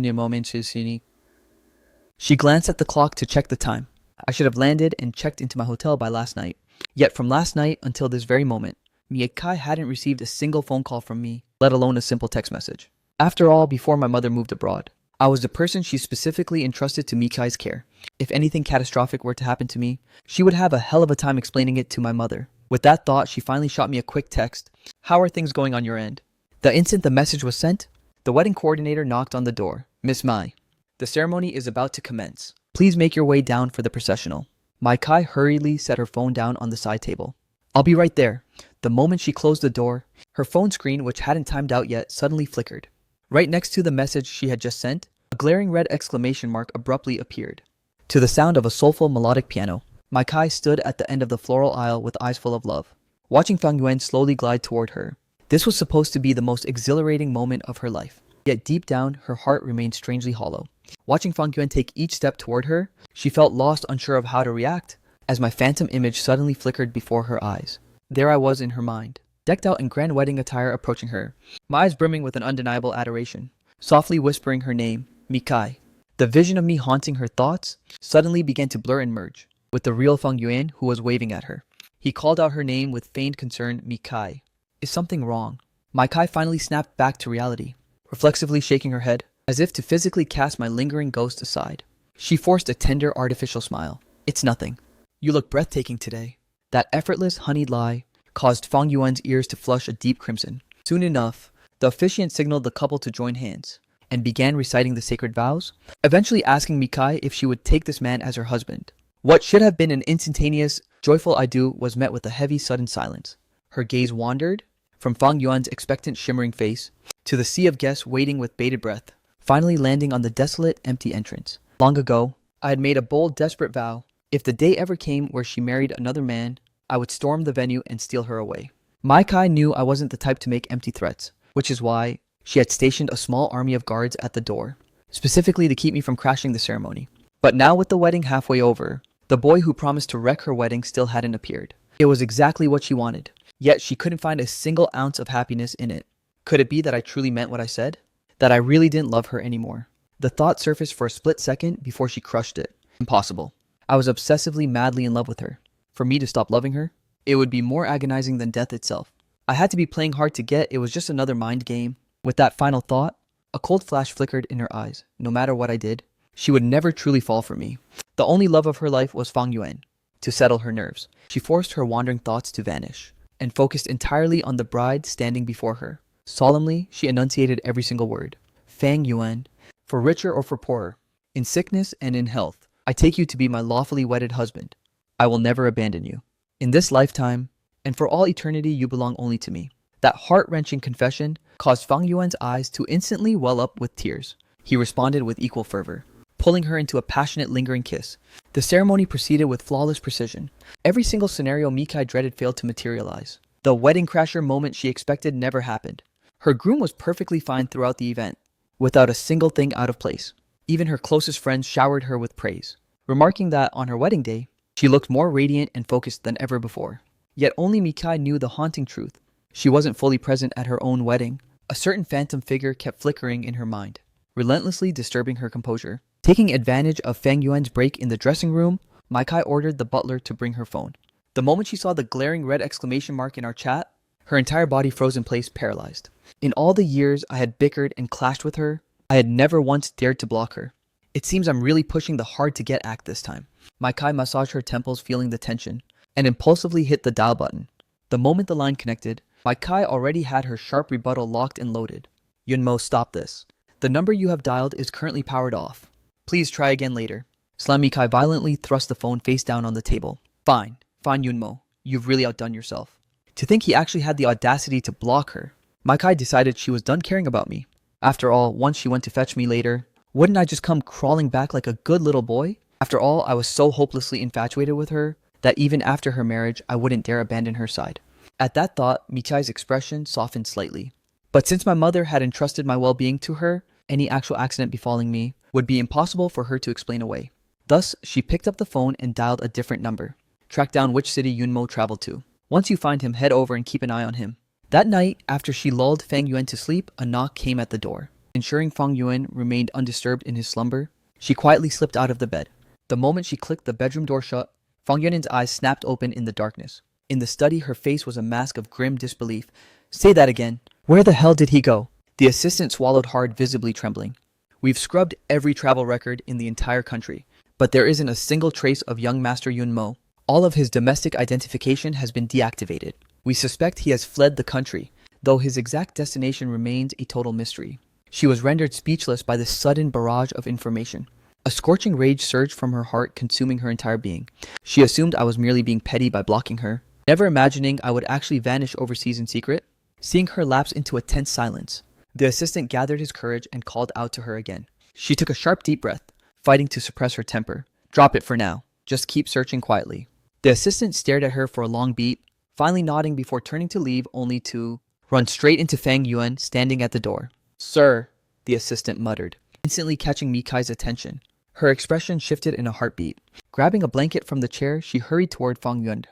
glanced at the clock to check the time. I should have landed and checked into my hotel by last night. Yet from last night until this very moment, Mikai hadn't received a single phone call from me, let alone a simple text message. After all, before my mother moved abroad, I was the person she specifically entrusted to Mikai's care. If anything catastrophic were to happen to me, she would have a hell of a time explaining it to my mother. With that thought, she finally shot me a quick text. How are things going on your end? The instant the message was sent, the wedding coordinator knocked on the door. Miss Mai, the ceremony is about to commence. Please make your way down for the processional. Mikai hurriedly set her phone down on the side table. I'll be right there. The The moment she closed the door, her phone screen, which hadn't timed out yet, suddenly flickered. Right next to the message she had just sent, a glaring red exclamation mark abruptly appeared. To the sound of a soulful melodic piano, Mikai stood at the end of the floral aisle with eyes full of love, watching Fang Yuan slowly glide toward her. This was supposed to be the most exhilarating moment of her life, yet deep down, her heart remained strangely hollow. Watching Fang Yuan take each step toward her, she felt lost, unsure of how to react, as my phantom image suddenly flickered before her eyes. There I was in her mind, decked out in grand wedding attire, approaching her, my eyes brimming with an undeniable adoration, softly whispering her name, Mikai. The vision of me haunting her thoughts suddenly began to blur and merge, with the real Fang Yuan who was waving at her. He called out her name with feigned concern, Mikai. Is something wrong? Mikai finally snapped back to reality, reflexively shaking her head, as if to physically cast my lingering ghost aside. She forced a tender, artificial smile. It's nothing. You look breathtaking today. That effortless, honeyed lie caused Fang Yuan's ears to flush a deep crimson. Soon enough, the officiant signaled the couple to join hands, and began reciting the sacred vows, eventually asking Mikai if she would take this man as her husband. What should have been an instantaneous, joyful I do was met with a heavy, sudden silence. Her gaze wandered from Fang Yuan's expectant, shimmering face to the sea of guests waiting with bated breath, finally landing on the desolate, empty entrance. Long ago, I had made a bold, desperate vow. If the day ever came where she married another man, I would storm the venue and steal her away. Mikai knew I wasn't the type to make empty threats, which is why she had stationed a small army of guards at the door, specifically to keep me from crashing the ceremony. But now, with the wedding halfway over, the boy who promised to wreck her wedding still hadn't appeared. It was exactly what she wanted, yet she couldn't find a single ounce of happiness in it. Could it be that I truly meant what I said? That I really didn't love her anymore? The thought surfaced for a split second before she crushed it. Impossible. I was obsessively, madly in love with her. For me to stop loving her, it would be more agonizing than death itself. I had to be playing hard to get. It was just another mind game. With that final thought, a cold flash flickered in her eyes. No matter what I did, she would never truly fall for me. The only love of her life was Fang Yuan. To settle her nerves, she forced her wandering thoughts to vanish, and focused entirely on the bride standing before her. Solemnly, she enunciated every single word. Fang Yuan, for richer or for poorer, in sickness and in health, I take you to be my lawfully wedded husband. I will never abandon you. In this lifetime, and for all eternity, you belong only to me. That heart-wrenching confession caused Fang Yuan's eyes to instantly well up with tears. He responded with equal fervor, pulling her into a passionate, lingering kiss. The ceremony proceeded with flawless precision. Every single scenario Mikai dreaded failed to materialize. The wedding crasher moment she expected never happened. Her groom was perfectly fine throughout the event, without a single thing out of place. Even her closest friends showered her with praise, remarking that on her wedding day, she looked more radiant and focused than ever before. Yet only Mikai knew the haunting truth. She wasn't fully present at her own wedding. A certain phantom figure kept flickering in her mind, relentlessly disturbing her composure. Taking advantage of Fang Yuan's break in the dressing room, Mikai ordered the butler to bring her phone. The moment she saw the glaring red exclamation mark in our chat, her entire body froze in place, paralyzed. In all the years I had bickered and clashed with her, I had never once dared to block her. It seems I'm really pushing the hard-to-get act this time. Mikai massaged her temples, feeling the tension, and impulsively hit the dial button. The moment the line connected, Mikai already had her sharp rebuttal locked and loaded. Yunmo, stop this. The number you have dialed is currently powered off. Please try again later. Slam Mikai violently thrust the phone face down on the table. Fine, Yunmo. You've really outdone yourself. To think he actually had the audacity to block her. Mikai decided she was done caring about me. After all, once she went to fetch me later, wouldn't I just come crawling back like a good little boy? After all, I was so hopelessly infatuated with her that even after her marriage, I wouldn't dare abandon her side. At that thought, Mikai's expression softened slightly. But since my mother had entrusted my well-being to her, any actual accident befalling me would be impossible for her to explain away. Thus, she picked up the phone and dialed a different number. Track down which city Yunmo traveled to. Once you find him, head over and keep an eye on him. That night, after she lulled Fang Yuan to sleep, a knock came at the door. Ensuring Fang Yuan remained undisturbed in his slumber, she quietly slipped out of the bed. The moment she clicked the bedroom door shut, Fang Yuan's eyes snapped open in the darkness. In the study, her face was a mask of grim disbelief. Say that again. Where the hell did he go? The assistant swallowed hard, visibly trembling. We've scrubbed every travel record in the entire country, but there isn't a single trace of young Master Yunmo. All of his domestic identification has been deactivated. We suspect he has fled the country, though his exact destination remains a total mystery. She was rendered speechless by this sudden barrage of information. A scorching rage surged from her heart, consuming her entire being. She assumed I was merely being petty by blocking her. never imagining I would actually vanish overseas in secret. Seeing her lapse into a tense silence, the assistant gathered his courage and called out to her again. She took a sharp deep breath, fighting to suppress her temper. Drop it for now. Just keep searching quietly. The assistant stared at her for a long beat, finally nodding before turning to leave, only to run straight into Fang Yuan standing at the door. Sir, the assistant muttered, instantly catching Mikai's attention. Her expression shifted in a heartbeat. Grabbing a blanket from the chair, she hurried toward Fang Yuan.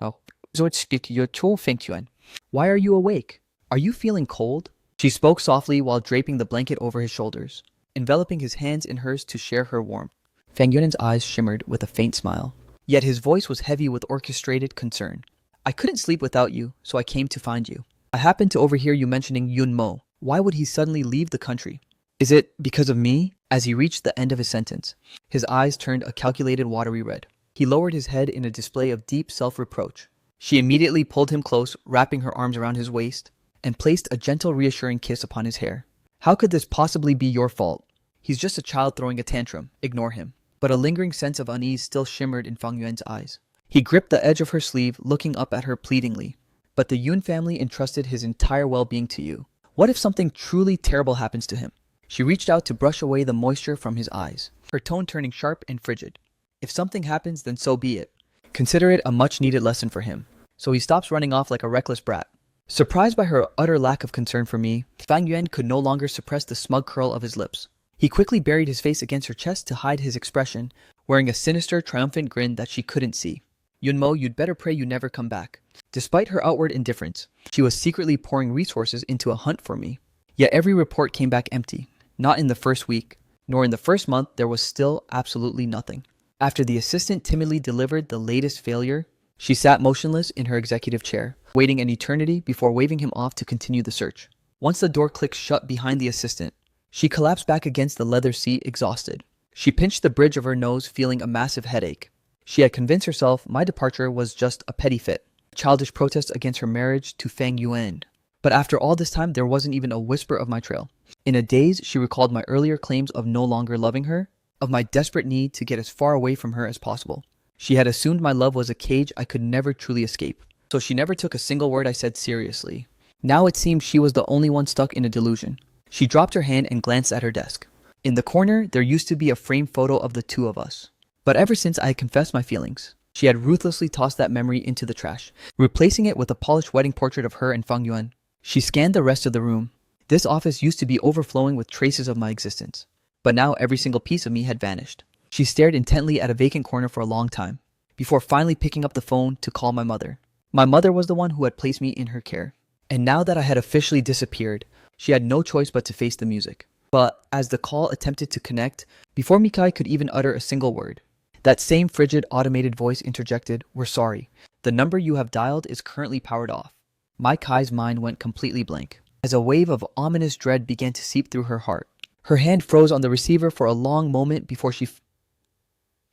Why are you awake? Are you feeling cold? She spoke softly while draping the blanket over his shoulders, enveloping his hands in hers to share her warmth. Fang Yuan's eyes shimmered with a faint smile, yet his voice was heavy with orchestrated concern. I couldn't sleep without you, so I came to find you. I happened to overhear you mentioning Yun Mo. Why would he suddenly leave the country? Is it because of me? As he reached the end of his sentence, his eyes turned a calculated watery red. He lowered his head in a display of deep self-reproach. She immediately pulled him close, wrapping her arms around his waist, and placed a gentle, reassuring kiss upon his hair. How could this possibly be your fault? He's just a child throwing a tantrum. Ignore him. But a lingering sense of unease still shimmered in Fang Yuan's eyes. He gripped the edge of her sleeve, looking up at her pleadingly. But the Yun family entrusted his entire well-being to you. What if something truly terrible happens to him? She reached out to brush away the moisture from his eyes, her tone turning sharp and frigid. If something happens, then so be it. Consider it a much-needed lesson for him, so he stops running off like a reckless brat. Surprised by her utter lack of concern for me, Fang Yuan could no longer suppress the smug curl of his lips. He quickly buried his face against her chest to hide his expression, wearing a sinister, triumphant grin that she couldn't see. Yunmo, you'd better pray you never come back. Despite her outward indifference, she was secretly pouring resources into a hunt for me. Yet every report came back empty. Not in the first week, nor in the first month, there was still absolutely nothing. After the assistant timidly delivered the latest failure, she sat motionless in her executive chair, waiting an eternity before waving him off to continue the search. Once the door clicked shut behind the assistant, she collapsed back against the leather seat, exhausted. She pinched the bridge of her nose, feeling a massive headache. She had convinced herself my departure was just a petty fit, a childish protest against her marriage to Fang Yuan. But after all this time, there wasn't even a whisper of my trail. In a daze, she recalled my earlier claims of no longer loving her, of my desperate need to get as far away from her as possible. She had assumed my love was a cage I could never truly escape, so she never took a single word I said seriously. Now it seemed she was the only one stuck in a delusion. She dropped her hand and glanced at her desk. In the corner, there used to be a framed photo of the two of us. But ever since I had confessed my feelings, she had ruthlessly tossed that memory into the trash, replacing it with a polished wedding portrait of her and Fang Yuan. She scanned the rest of the room. This office used to be overflowing with traces of my existence, but now every single piece of me had vanished. She stared intently at a vacant corner for a long time, before finally picking up the phone to call my mother. My mother was the one who had placed me in her care, and now that I had officially disappeared, she had no choice but to face the music. But as the call attempted to connect, before Mikai could even utter a single word, that same frigid automated voice interjected, "We're sorry. The number you have dialed is currently powered off." Mikai's mind went completely blank, as a wave of ominous dread began to seep through her heart. Her hand froze on the receiver for a long moment before she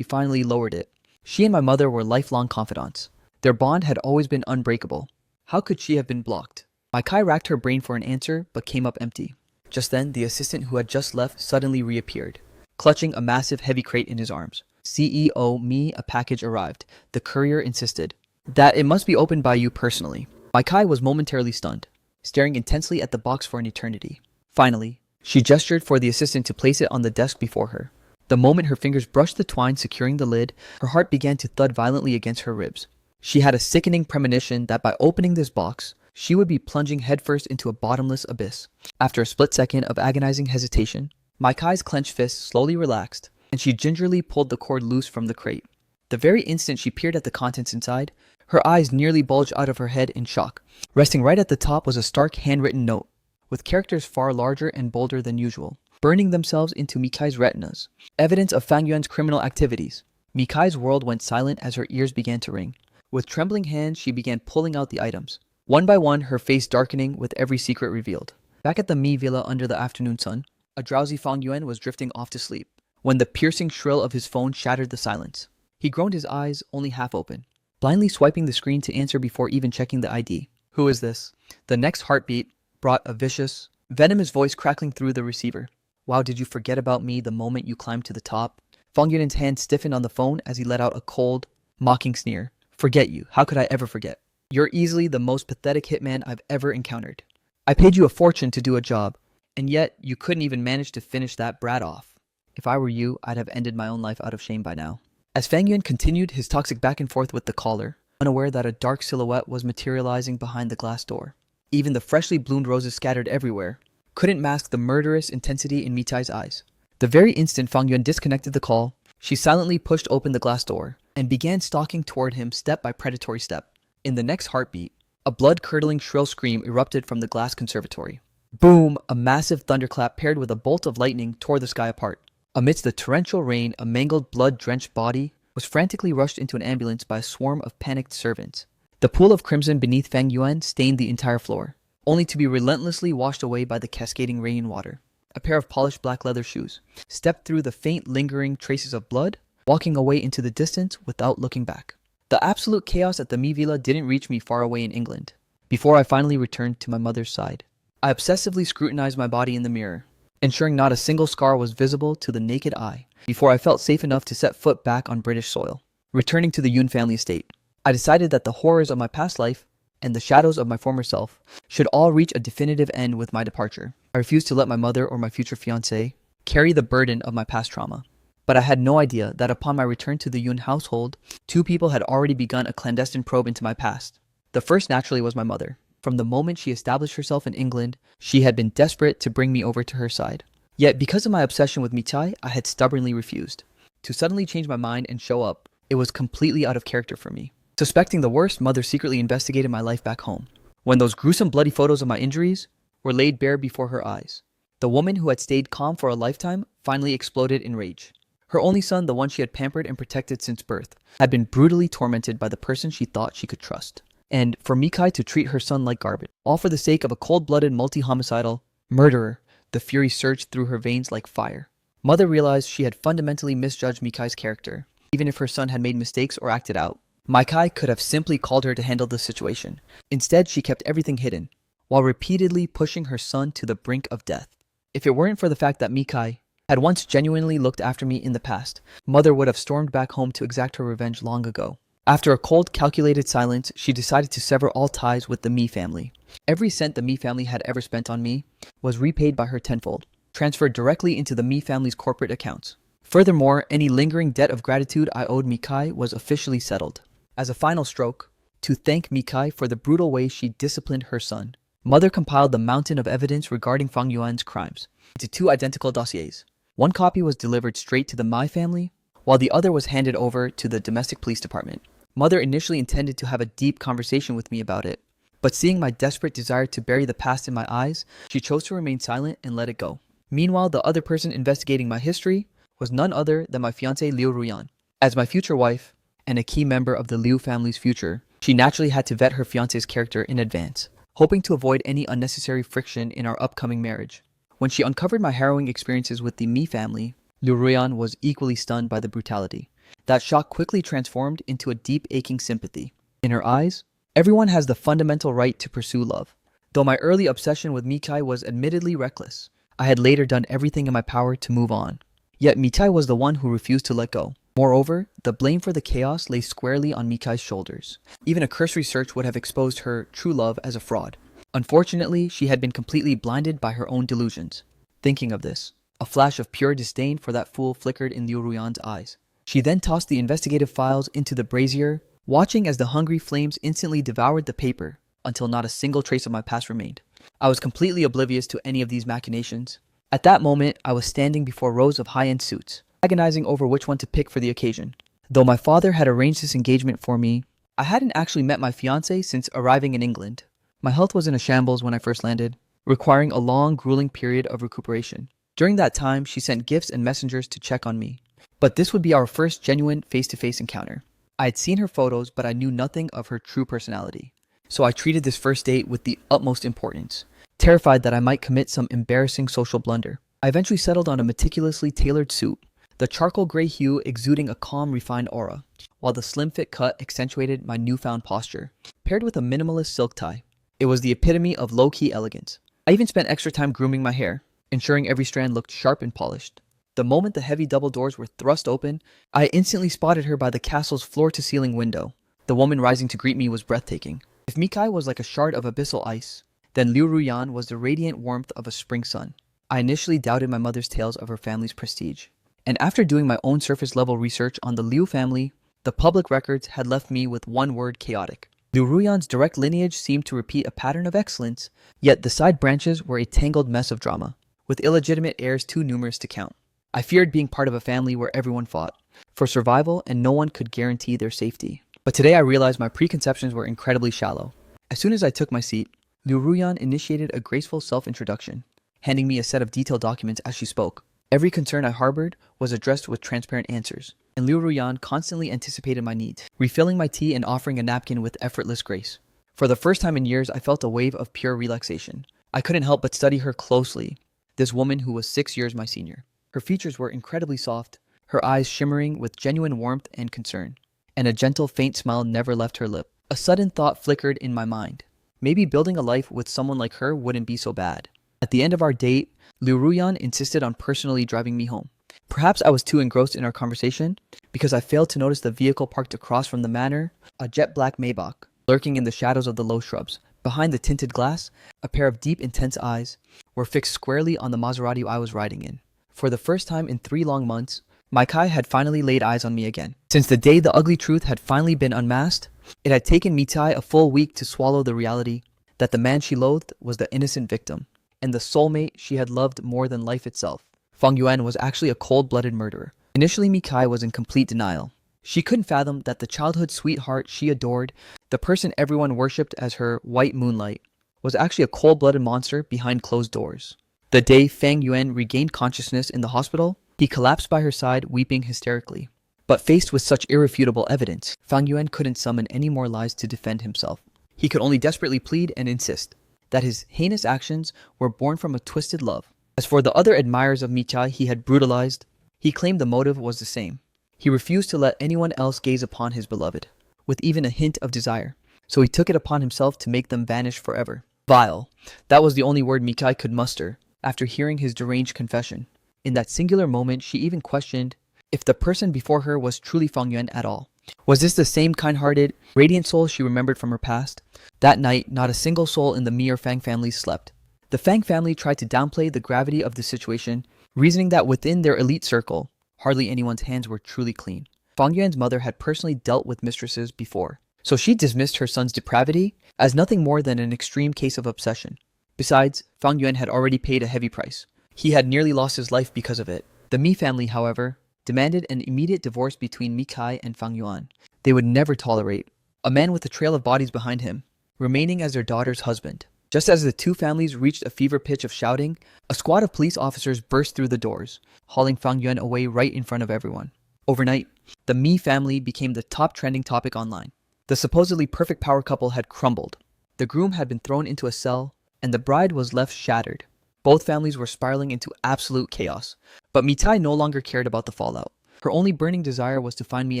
finally lowered it. She and my mother were lifelong confidants. Their bond had always been unbreakable. How could she have been blocked? Mikai racked her brain for an answer, but came up empty. Just then, the assistant who had just left suddenly reappeared, clutching a massive heavy crate in his arms. "CEO, me, a package arrived," the courier insisted. "That it must be opened by you personally." Mikai was momentarily stunned, staring intensely at the box for an eternity. Finally, she gestured for the assistant to place it on the desk before her. The moment her fingers brushed the twine securing the lid, her heart began to thud violently against her ribs. She had a sickening premonition that by opening this box, she would be plunging headfirst into a bottomless abyss. After a split second of agonizing hesitation, Mikai's clenched fist slowly relaxed, and she gingerly pulled the cord loose from the crate. The very instant she peered at the contents inside, her eyes nearly bulged out of her head in shock. Resting right at the top was a stark handwritten note, with characters far larger and bolder than usual, burning themselves into Mikai's retinas. Evidence of Fang Yuan's criminal activities. Mikai's world went silent as her ears began to ring. With trembling hands, she began pulling out the items. One by one, her face darkening with every secret revealed. Back at the Mi Villa under the afternoon sun, a drowsy Fang Yuan was drifting off to sleep, when the piercing shrill of his phone shattered the silence. He groaned, his eyes only half open, blindly swiping the screen to answer before even checking the ID. "Who is this?" The next heartbeat brought a vicious, venomous voice crackling through the receiver. "Wow, did you forget about me the moment you climbed to the top?" Fang Yunen's hand stiffened on the phone as he let out a cold, mocking sneer. "Forget you? How could I ever forget?" You're easily the most pathetic hitman I've ever encountered. I paid you a fortune to do a job, and yet you couldn't even manage to finish that brat off. If I were you, I'd have ended my own life out of shame by now." As Fang Yuan continued his toxic back and forth with the caller, unaware that a dark silhouette was materializing behind the glass door. Even the freshly bloomed roses scattered everywhere couldn't mask the murderous intensity in Mitai's eyes. The very instant Fang Yuan disconnected the call, she silently pushed open the glass door and began stalking toward him step by predatory step. In the next heartbeat, a blood-curdling shrill scream erupted from the glass conservatory. Boom! A massive thunderclap paired with a bolt of lightning tore the sky apart. Amidst the torrential rain, a mangled, blood-drenched body was frantically rushed into an ambulance by a swarm of panicked servants. The pool of crimson beneath Fang Yuan stained the entire floor, only to be relentlessly washed away by the cascading rainwater. A pair of polished black leather shoes stepped through the faint, lingering traces of blood, walking away into the distance without looking back. The absolute chaos at the Mi Villa didn't reach me far away in England, before I finally returned to my mother's side. I obsessively scrutinized my body in the mirror, ensuring not a single scar was visible to the naked eye, before I felt safe enough to set foot back on British soil. Returning to the Yun family estate, I decided that the horrors of my past life and the shadows of my former self should all reach a definitive end with my departure. I refused to let my mother or my future fiancé carry the burden of my past trauma. But I had no idea that upon my return to the Yun household, two people had already begun a clandestine probe into my past. The first naturally was my mother. From the moment she established herself in England, she had been desperate to bring me over to her side. Yet because of my obsession with Mikai, I had stubbornly refused. To suddenly change my mind and show up, it was completely out of character for me. Suspecting the worst, mother secretly investigated my life back home. When those gruesome bloody photos of my injuries were laid bare before her eyes, the woman who had stayed calm for a lifetime finally exploded in rage. Her only son, the one she had pampered and protected since birth, had been brutally tormented by the person she thought she could trust. And for Mikai to treat her son like garbage, all for the sake of a cold-blooded multi-homicidal murderer, the fury surged through her veins like fire. Mother realized she had fundamentally misjudged Mikai's character, even if her son had made mistakes or acted out. Mikai could have simply called her to handle the situation. Instead, she kept everything hidden, while repeatedly pushing her son to the brink of death. If it weren't for the fact that Mikai had once genuinely looked after me in the past, Mother would have stormed back home to exact her revenge long ago. After a cold, calculated silence, she decided to sever all ties with the Mi family. Every cent the Mi family had ever spent on me was repaid by her tenfold, transferred directly into the Mi family's corporate accounts. Furthermore, any lingering debt of gratitude I owed Mikai was officially settled. As a final stroke, to thank Mikai for the brutal way she disciplined her son, Mother compiled the mountain of evidence regarding Fang Yuan's crimes into two identical dossiers. One copy was delivered straight to the Mi family, while the other was handed over to the domestic police department. Mother initially intended to have a deep conversation with me about it, but seeing my desperate desire to bury the past in my eyes, she chose to remain silent and let it go. Meanwhile, the other person investigating my history was none other than my fiancée Liu Ruyan. As my future wife, and a key member of the Liu family's future, she naturally had to vet her fiancé's character in advance, hoping to avoid any unnecessary friction in our upcoming marriage. When she uncovered my harrowing experiences with the Mi family, Liu Ruyan was equally stunned by the brutality. That shock quickly transformed into a deep, aching sympathy. In her eyes, everyone has the fundamental right to pursue love. Though my early obsession with Mikai was admittedly reckless, I had later done everything in my power to move on. Yet Mikai was the one who refused to let go. Moreover, the blame for the chaos lay squarely on Mikai's shoulders. Even a cursory search would have exposed her true love as a fraud. Unfortunately, she had been completely blinded by her own delusions. Thinking of this, a flash of pure disdain for that fool flickered in Liu Ruyan's eyes. She then tossed the investigative files into the brazier, watching as the hungry flames instantly devoured the paper until not a single trace of my past remained. I was completely oblivious to any of these machinations. At that moment, I was standing before rows of high-end suits, agonizing over which one to pick for the occasion. Though my father had arranged this engagement for me, I hadn't actually met my fiancé since arriving in England. My health was in a shambles when I first landed, requiring a long, grueling period of recuperation. During that time, she sent gifts and messengers to check on me. But this would be our first genuine face-to-face encounter. I had seen her photos, but I knew nothing of her true personality. So I treated this first date with the utmost importance, terrified that I might commit some embarrassing social blunder. I eventually settled on a meticulously tailored suit, the charcoal gray hue exuding a calm, refined aura, while the slim fit cut accentuated my newfound posture, paired with a minimalist silk tie. It was the epitome of low-key elegance. I even spent extra time grooming my hair, ensuring every strand looked sharp and polished. The moment the heavy double doors were thrust open, I instantly spotted her by the castle's floor-to-ceiling window. The woman rising to greet me was breathtaking. If Mikai was like a shard of abyssal ice, then Liu Ruyan was the radiant warmth of a spring sun. I initially doubted my mother's tales of her family's prestige. And after doing my own surface-level research on the Liu family, the public records had left me with one word: chaotic. Liu Ruyan's direct lineage seemed to repeat a pattern of excellence, yet the side branches were a tangled mess of drama, with illegitimate heirs too numerous to count. I feared being part of a family where everyone fought for survival and no one could guarantee their safety. But today I realized my preconceptions were incredibly shallow. As soon as I took my seat, Liu Ruyan initiated a graceful self-introduction, handing me a set of detailed documents as she spoke. Every concern I harbored was addressed with transparent answers, and Liu Ruyan constantly anticipated my needs, refilling my tea and offering a napkin with effortless grace. For the first time in years, I felt a wave of pure relaxation. I couldn't help but study her closely, this woman who was 6 years my senior. Her features were incredibly soft, her eyes shimmering with genuine warmth and concern, and a gentle, faint smile never left her lip. A sudden thought flickered in my mind. Maybe building a life with someone like her wouldn't be so bad. At the end of our date, Liu Ruyan insisted on personally driving me home. Perhaps I was too engrossed in our conversation, because I failed to notice the vehicle parked across from the manor, a jet black Maybach, lurking in the shadows of the low shrubs. Behind the tinted glass, a pair of deep, intense eyes were fixed squarely on the Maserati I was riding in. For the first time in 3 long months, Mikai had finally laid eyes on me again. Since the day the ugly truth had finally been unmasked, it had taken Mikai a full week to swallow the reality that the man she loathed was the innocent victim, and the soulmate she had loved more than life itself. Fang Yuan was actually a cold-blooded murderer. Initially, Mikai was in complete denial. She couldn't fathom that the childhood sweetheart she adored, the person everyone worshipped as her white moonlight, was actually a cold-blooded monster behind closed doors. The day Fang Yuan regained consciousness in the hospital, he collapsed by her side, weeping hysterically. But faced with such irrefutable evidence, Fang Yuan couldn't summon any more lies to defend himself. He could only desperately plead and insist that his heinous actions were born from a twisted love. As for the other admirers of Mikai he had brutalized, he claimed the motive was the same. He refused to let anyone else gaze upon his beloved, with even a hint of desire, so he took it upon himself to make them vanish forever. Vile. That was the only word Mikai could muster after hearing his deranged confession. In that singular moment, she even questioned if the person before her was truly Fang Yuan at all. Was this the same kind-hearted, radiant soul she remembered from her past? That night, not a single soul in the Mi or Fang family slept. The Fang family tried to downplay the gravity of the situation, reasoning that within their elite circle, hardly anyone's hands were truly clean. Fang Yuan's mother had personally dealt with mistresses before, so she dismissed her son's depravity as nothing more than an extreme case of obsession. Besides, Fang Yuan had already paid a heavy price. He had nearly lost his life because of it. The Mi family, however, demanded an immediate divorce between Mikai and Fang Yuan. They would never tolerate a man with a trail of bodies behind him remaining as their daughter's husband. Just as the two families reached a fever pitch of shouting, a squad of police officers burst through the doors, hauling Fang Yuan away right in front of everyone. Overnight, the Mi family became the top trending topic online. The supposedly perfect power couple had crumbled. The groom had been thrown into a cell, and the bride was left shattered. Both families were spiraling into absolute chaos. But Mitai no longer cared about the fallout. Her only burning desire was to find me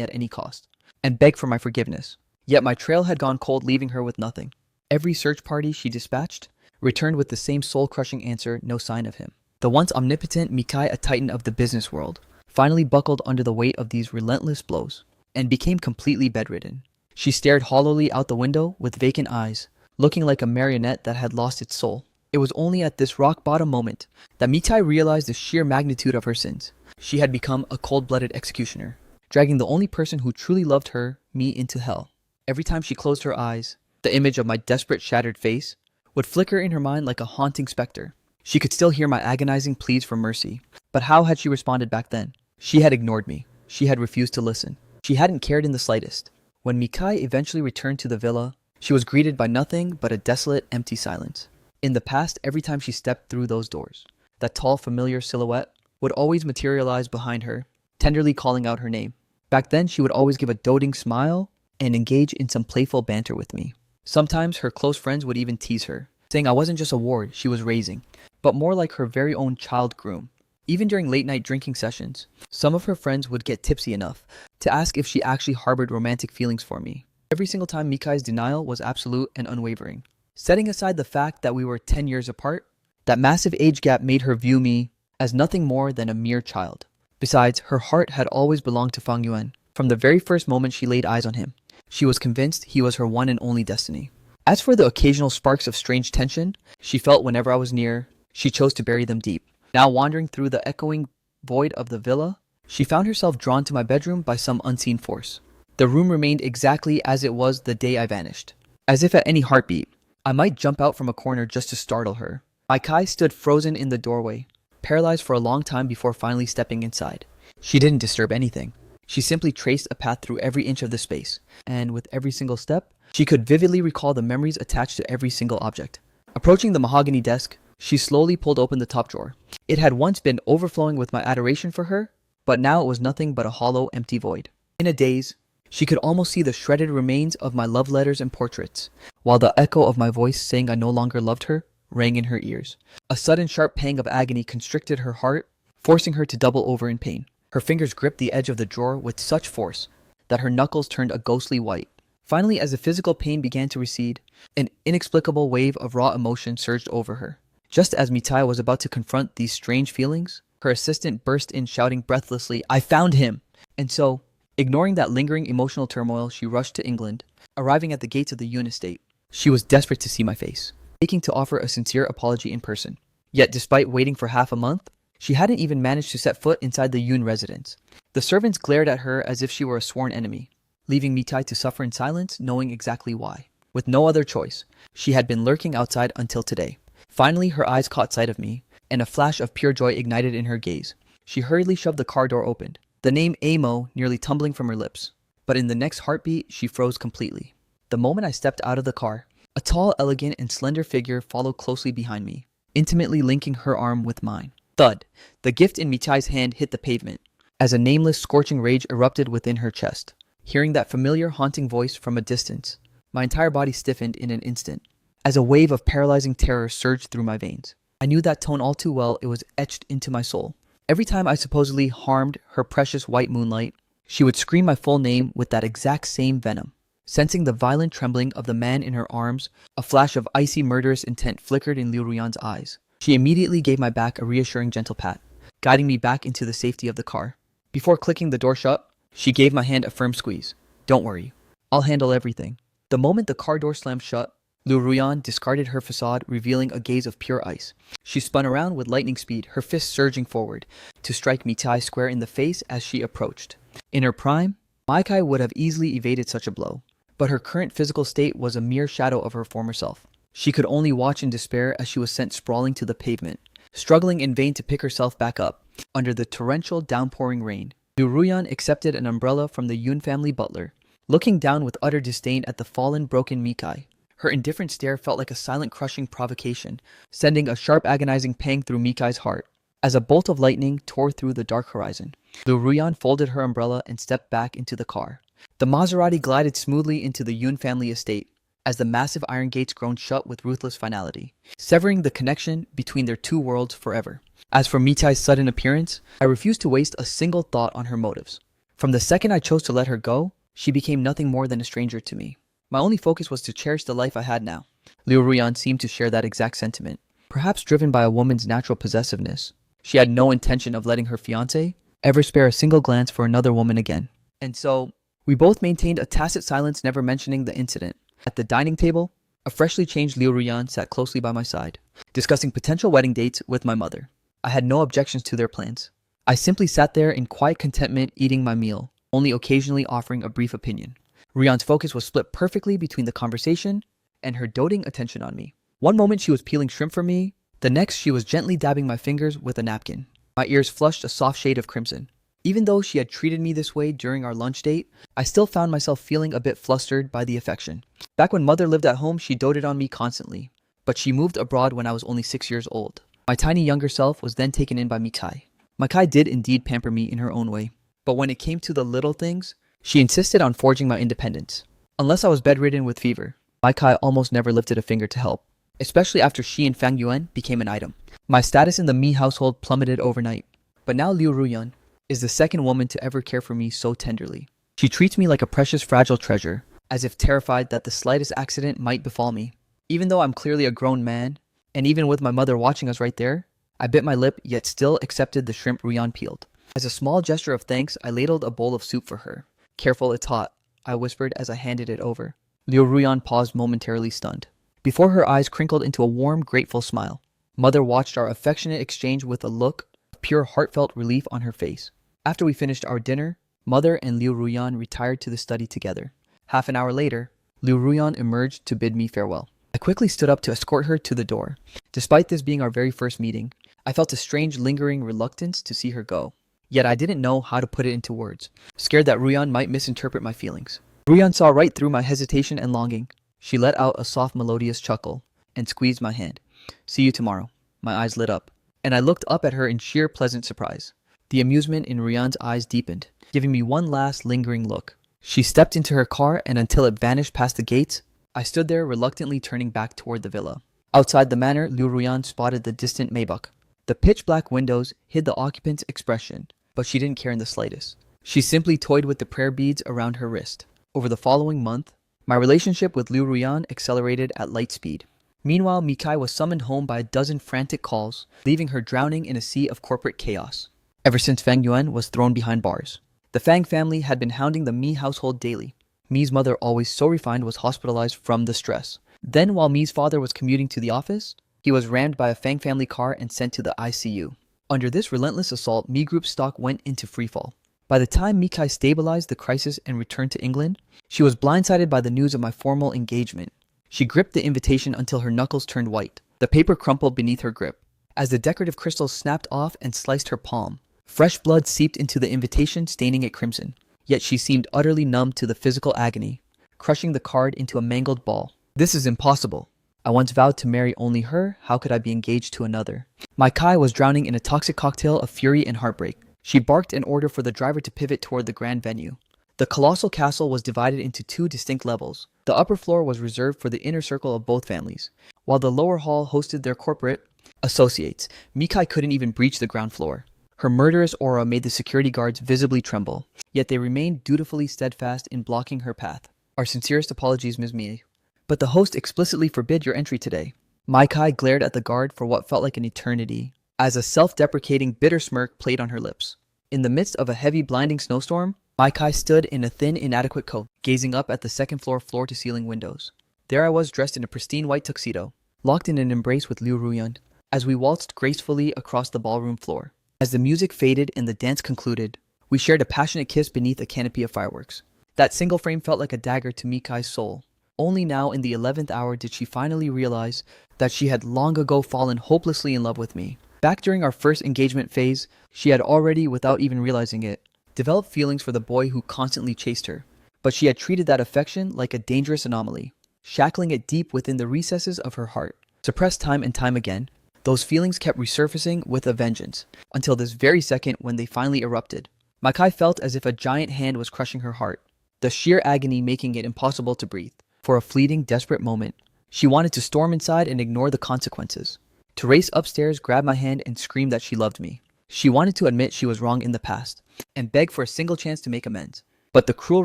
at any cost, and beg for my forgiveness. Yet my trail had gone cold, leaving her with nothing. Every search party she dispatched returned with the same soul-crushing answer: no sign of him. The once omnipotent Mikai, a titan of the business world, finally buckled under the weight of these relentless blows, and became completely bedridden. She stared hollowly out the window with vacant eyes, looking like a marionette that had lost its soul. It was only at this rock-bottom moment that Mitai realized the sheer magnitude of her sins. She had become a cold-blooded executioner, dragging the only person who truly loved her, me, into hell. Every time she closed her eyes, the image of my desperate, shattered face would flicker in her mind like a haunting specter. She could still hear my agonizing pleas for mercy. But how had she responded back then? She had ignored me. She had refused to listen. She hadn't cared in the slightest. When Mikai eventually returned to the villa, she was greeted by nothing but a desolate, empty silence. In the past, every time she stepped through those doors, that tall, familiar silhouette would always materialize behind her, tenderly calling out her name. Back then, she would always give a doting smile and engage in some playful banter with me. Sometimes her close friends would even tease her, saying I wasn't just a ward she was raising, but more like her very own child groom. Even during late-night drinking sessions, some of her friends would get tipsy enough to ask if she actually harbored romantic feelings for me. Every single time, Mikai's denial was absolute and unwavering. Setting aside the fact that we were 10 years apart, that massive age gap made her view me as nothing more than a mere child. Besides, her heart had always belonged to Fang Yuan. From the very first moment she laid eyes on him, she was convinced he was her one and only destiny. As for the occasional sparks of strange tension she felt whenever I was near, she chose to bury them deep. Now wandering through the echoing void of the villa, she found herself drawn to my bedroom by some unseen force. The room remained exactly as it was the day I vanished. As if at any heartbeat, I might jump out from a corner just to startle her. Mikai stood frozen in the doorway, paralyzed for a long time before finally stepping inside. She didn't disturb anything. She simply traced a path through every inch of the space, and with every single step, she could vividly recall the memories attached to every single object. Approaching the mahogany desk, she slowly pulled open the top drawer. It had once been overflowing with my adoration for her, but now it was nothing but a hollow, empty void. In a daze, she could almost see the shredded remains of my love letters and portraits, while the echo of my voice saying I no longer loved her rang in her ears. A sudden sharp pang of agony constricted her heart, forcing her to double over in pain. Her fingers gripped the edge of the drawer with such force that her knuckles turned a ghostly white. Finally, as the physical pain began to recede, an inexplicable wave of raw emotion surged over her. Just as Mitai was about to confront these strange feelings, her assistant burst in shouting breathlessly, "I found him!" And so, ignoring that lingering emotional turmoil, she rushed to England. Arriving at the gates of the Yun estate, she was desperate to see my face, seeking to offer a sincere apology in person. Yet despite waiting for half a month, she hadn't even managed to set foot inside the Yun residence. The servants glared at her as if she were a sworn enemy, leaving Mitai to suffer in silence, knowing exactly why. With no other choice, she had been lurking outside until today. Finally, her eyes caught sight of me, and a flash of pure joy ignited in her gaze. She hurriedly shoved the car door open, the name Amo nearly tumbling from her lips. But in the next heartbeat, she froze completely. The moment I stepped out of the car, a tall, elegant, and slender figure followed closely behind me, intimately linking her arm with mine. Thud! The gift in Mitai's hand hit the pavement, as a nameless, scorching rage erupted within her chest. Hearing that familiar, haunting voice from a distance, my entire body stiffened in an instant, as a wave of paralyzing terror surged through my veins. I knew that tone all too well. It was etched into my soul. Every time I supposedly harmed her precious white moonlight, she would scream my full name with that exact same venom. Sensing the violent trembling of the man in her arms, a flash of icy murderous intent flickered in Liu Ruyan's eyes. She immediately gave my back a reassuring gentle pat, guiding me back into the safety of the car. Before clicking the door shut, she gave my hand a firm squeeze. "Don't worry, I'll handle everything." The moment the car door slammed shut, Liu Ruyan discarded her facade, revealing a gaze of pure ice. She spun around with lightning speed, her fist surging forward, to strike Mitai square in the face as she approached. In her prime, Mikai would have easily evaded such a blow, but her current physical state was a mere shadow of her former self. She could only watch in despair as she was sent sprawling to the pavement, struggling in vain to pick herself back up under the torrential downpouring rain. Liu Ruyan accepted an umbrella from the Yun family butler, looking down with utter disdain at the fallen, broken Mikai. Her indifferent stare felt like a silent, crushing provocation, sending a sharp, agonizing pang through Mikai's heart. As a bolt of lightning tore through the dark horizon, Liu Ruyan folded her umbrella and stepped back into the car. The Maserati glided smoothly into the Yun family estate, as the massive iron gates groaned shut with ruthless finality, severing the connection between their two worlds forever. As for Mitai's sudden appearance, I refused to waste a single thought on her motives. From the second I chose to let her go, she became nothing more than a stranger to me. My only focus was to cherish the life I had now. Liu Ruyan seemed to share that exact sentiment. Perhaps driven by a woman's natural possessiveness, she had no intention of letting her fiancé ever spare a single glance for another woman again. And so, we both maintained a tacit silence, never mentioning the incident. At the dining table, a freshly changed Liu Ruyan sat closely by my side, discussing potential wedding dates with my mother. I had no objections to their plans. I simply sat there in quiet contentment eating my meal, only occasionally offering a brief opinion. Ruyan's focus was split perfectly between the conversation and her doting attention on me. One moment she was peeling shrimp for me, the next she was gently dabbing my fingers with a napkin. My ears flushed a soft shade of crimson. Even though she had treated me this way during our lunch date, I still found myself feeling a bit flustered by the affection. Back when mother lived at home, she doted on me constantly, but she moved abroad when I was only 6 years old. My tiny younger self was then taken in by Mikai. Mikai did indeed pamper me in her own way, but when it came to the little things, she insisted on forging my independence. Unless I was bedridden with fever, Mikai almost never lifted a finger to help, especially after she and Fang Yuan became an item. My status in the Mi household plummeted overnight, but now Liu Ruyan is the second woman to ever care for me so tenderly. She treats me like a precious, fragile treasure, as if terrified that the slightest accident might befall me. Even though I'm clearly a grown man, and even with my mother watching us right there, I bit my lip yet still accepted the shrimp Ruyan peeled. As a small gesture of thanks, I ladled a bowl of soup for her. "Careful, it's hot," I whispered as I handed it over. Liu Ruyan paused momentarily stunned. Before her eyes crinkled into a warm, grateful smile. Mother watched our affectionate exchange with a look of pure heartfelt relief on her face. After we finished our dinner, Mother and Liu Ruyan retired to the study together. Half an hour later, Liu Ruyan emerged to bid me farewell. I quickly stood up to escort her to the door. Despite this being our very first meeting, I felt a strange lingering reluctance to see her go. Yet I didn't know how to put it into words, scared that Ruyan might misinterpret my feelings. Ruyan saw right through my hesitation and longing. She let out a soft melodious chuckle and squeezed my hand. "See you tomorrow." My eyes lit up, and I looked up at her in sheer pleasant surprise. The amusement in Ruyan's eyes deepened, giving me one last lingering look. She stepped into her car, and until it vanished past the gates, I stood there reluctantly turning back toward the villa. Outside the manor, Liu Ruyan spotted the distant Maybach. The pitch-black windows hid the occupant's expression, but she didn't care in the slightest. She simply toyed with the prayer beads around her wrist. Over the following month, my relationship with Liu Ruyan accelerated at light speed. Meanwhile, Mikai was summoned home by a dozen frantic calls, leaving her drowning in a sea of corporate chaos. Ever since Fang Yuan was thrown behind bars, the Fang family had been hounding the Mi household daily. Mi's mother, always so refined, was hospitalized from the stress. Then, while Mi's father was commuting to the office, he was rammed by a Fang family car and sent to the ICU. Under this relentless assault, Mi Group's stock went into freefall. By the time Mikai stabilized the crisis and returned to England, she was blindsided by the news of my formal engagement. She gripped the invitation until her knuckles turned white. The paper crumpled beneath her grip. As the decorative crystals snapped off and sliced her palm, fresh blood seeped into the invitation, staining it crimson. Yet she seemed utterly numb to the physical agony, crushing the card into a mangled ball. "This is impossible. I once vowed to marry only her. How could I be engaged to another?" Mikai was drowning in a toxic cocktail of fury and heartbreak. She barked an order for the driver to pivot toward the grand venue. The colossal castle was divided into two distinct levels. The upper floor was reserved for the inner circle of both families, while the lower hall hosted their corporate associates. Mikai couldn't even breach the ground floor. Her murderous aura made the security guards visibly tremble, yet they remained dutifully steadfast in blocking her path. "Our sincerest apologies, Ms. Mie, but the host explicitly forbid your entry today." Mikai glared at the guard for what felt like an eternity, as a self-deprecating, bitter smirk played on her lips. In the midst of a heavy, blinding snowstorm, Mikai stood in a thin, inadequate coat, gazing up at the second-floor floor-to-ceiling windows. There I was, dressed in a pristine white tuxedo, locked in an embrace with Liu Ruyan, as we waltzed gracefully across the ballroom floor. As the music faded and the dance concluded, we shared a passionate kiss beneath a canopy of fireworks. That single frame felt like a dagger to Mikai's soul. Only now, in the 11th hour, did she finally realize that she had long ago fallen hopelessly in love with me. Back during our first engagement phase, she had already, without even realizing it, developed feelings for the boy who constantly chased her. But she had treated that affection like a dangerous anomaly, shackling it deep within the recesses of her heart. Suppressed time and time again, those feelings kept resurfacing with a vengeance, until this very second when they finally erupted. Mikai felt as if a giant hand was crushing her heart, the sheer agony making it impossible to breathe. For a fleeting, desperate moment, she wanted to storm inside and ignore the consequences, to race upstairs, grab my hand, and scream that she loved me. She wanted to admit she was wrong in the past, and beg for a single chance to make amends. But the cruel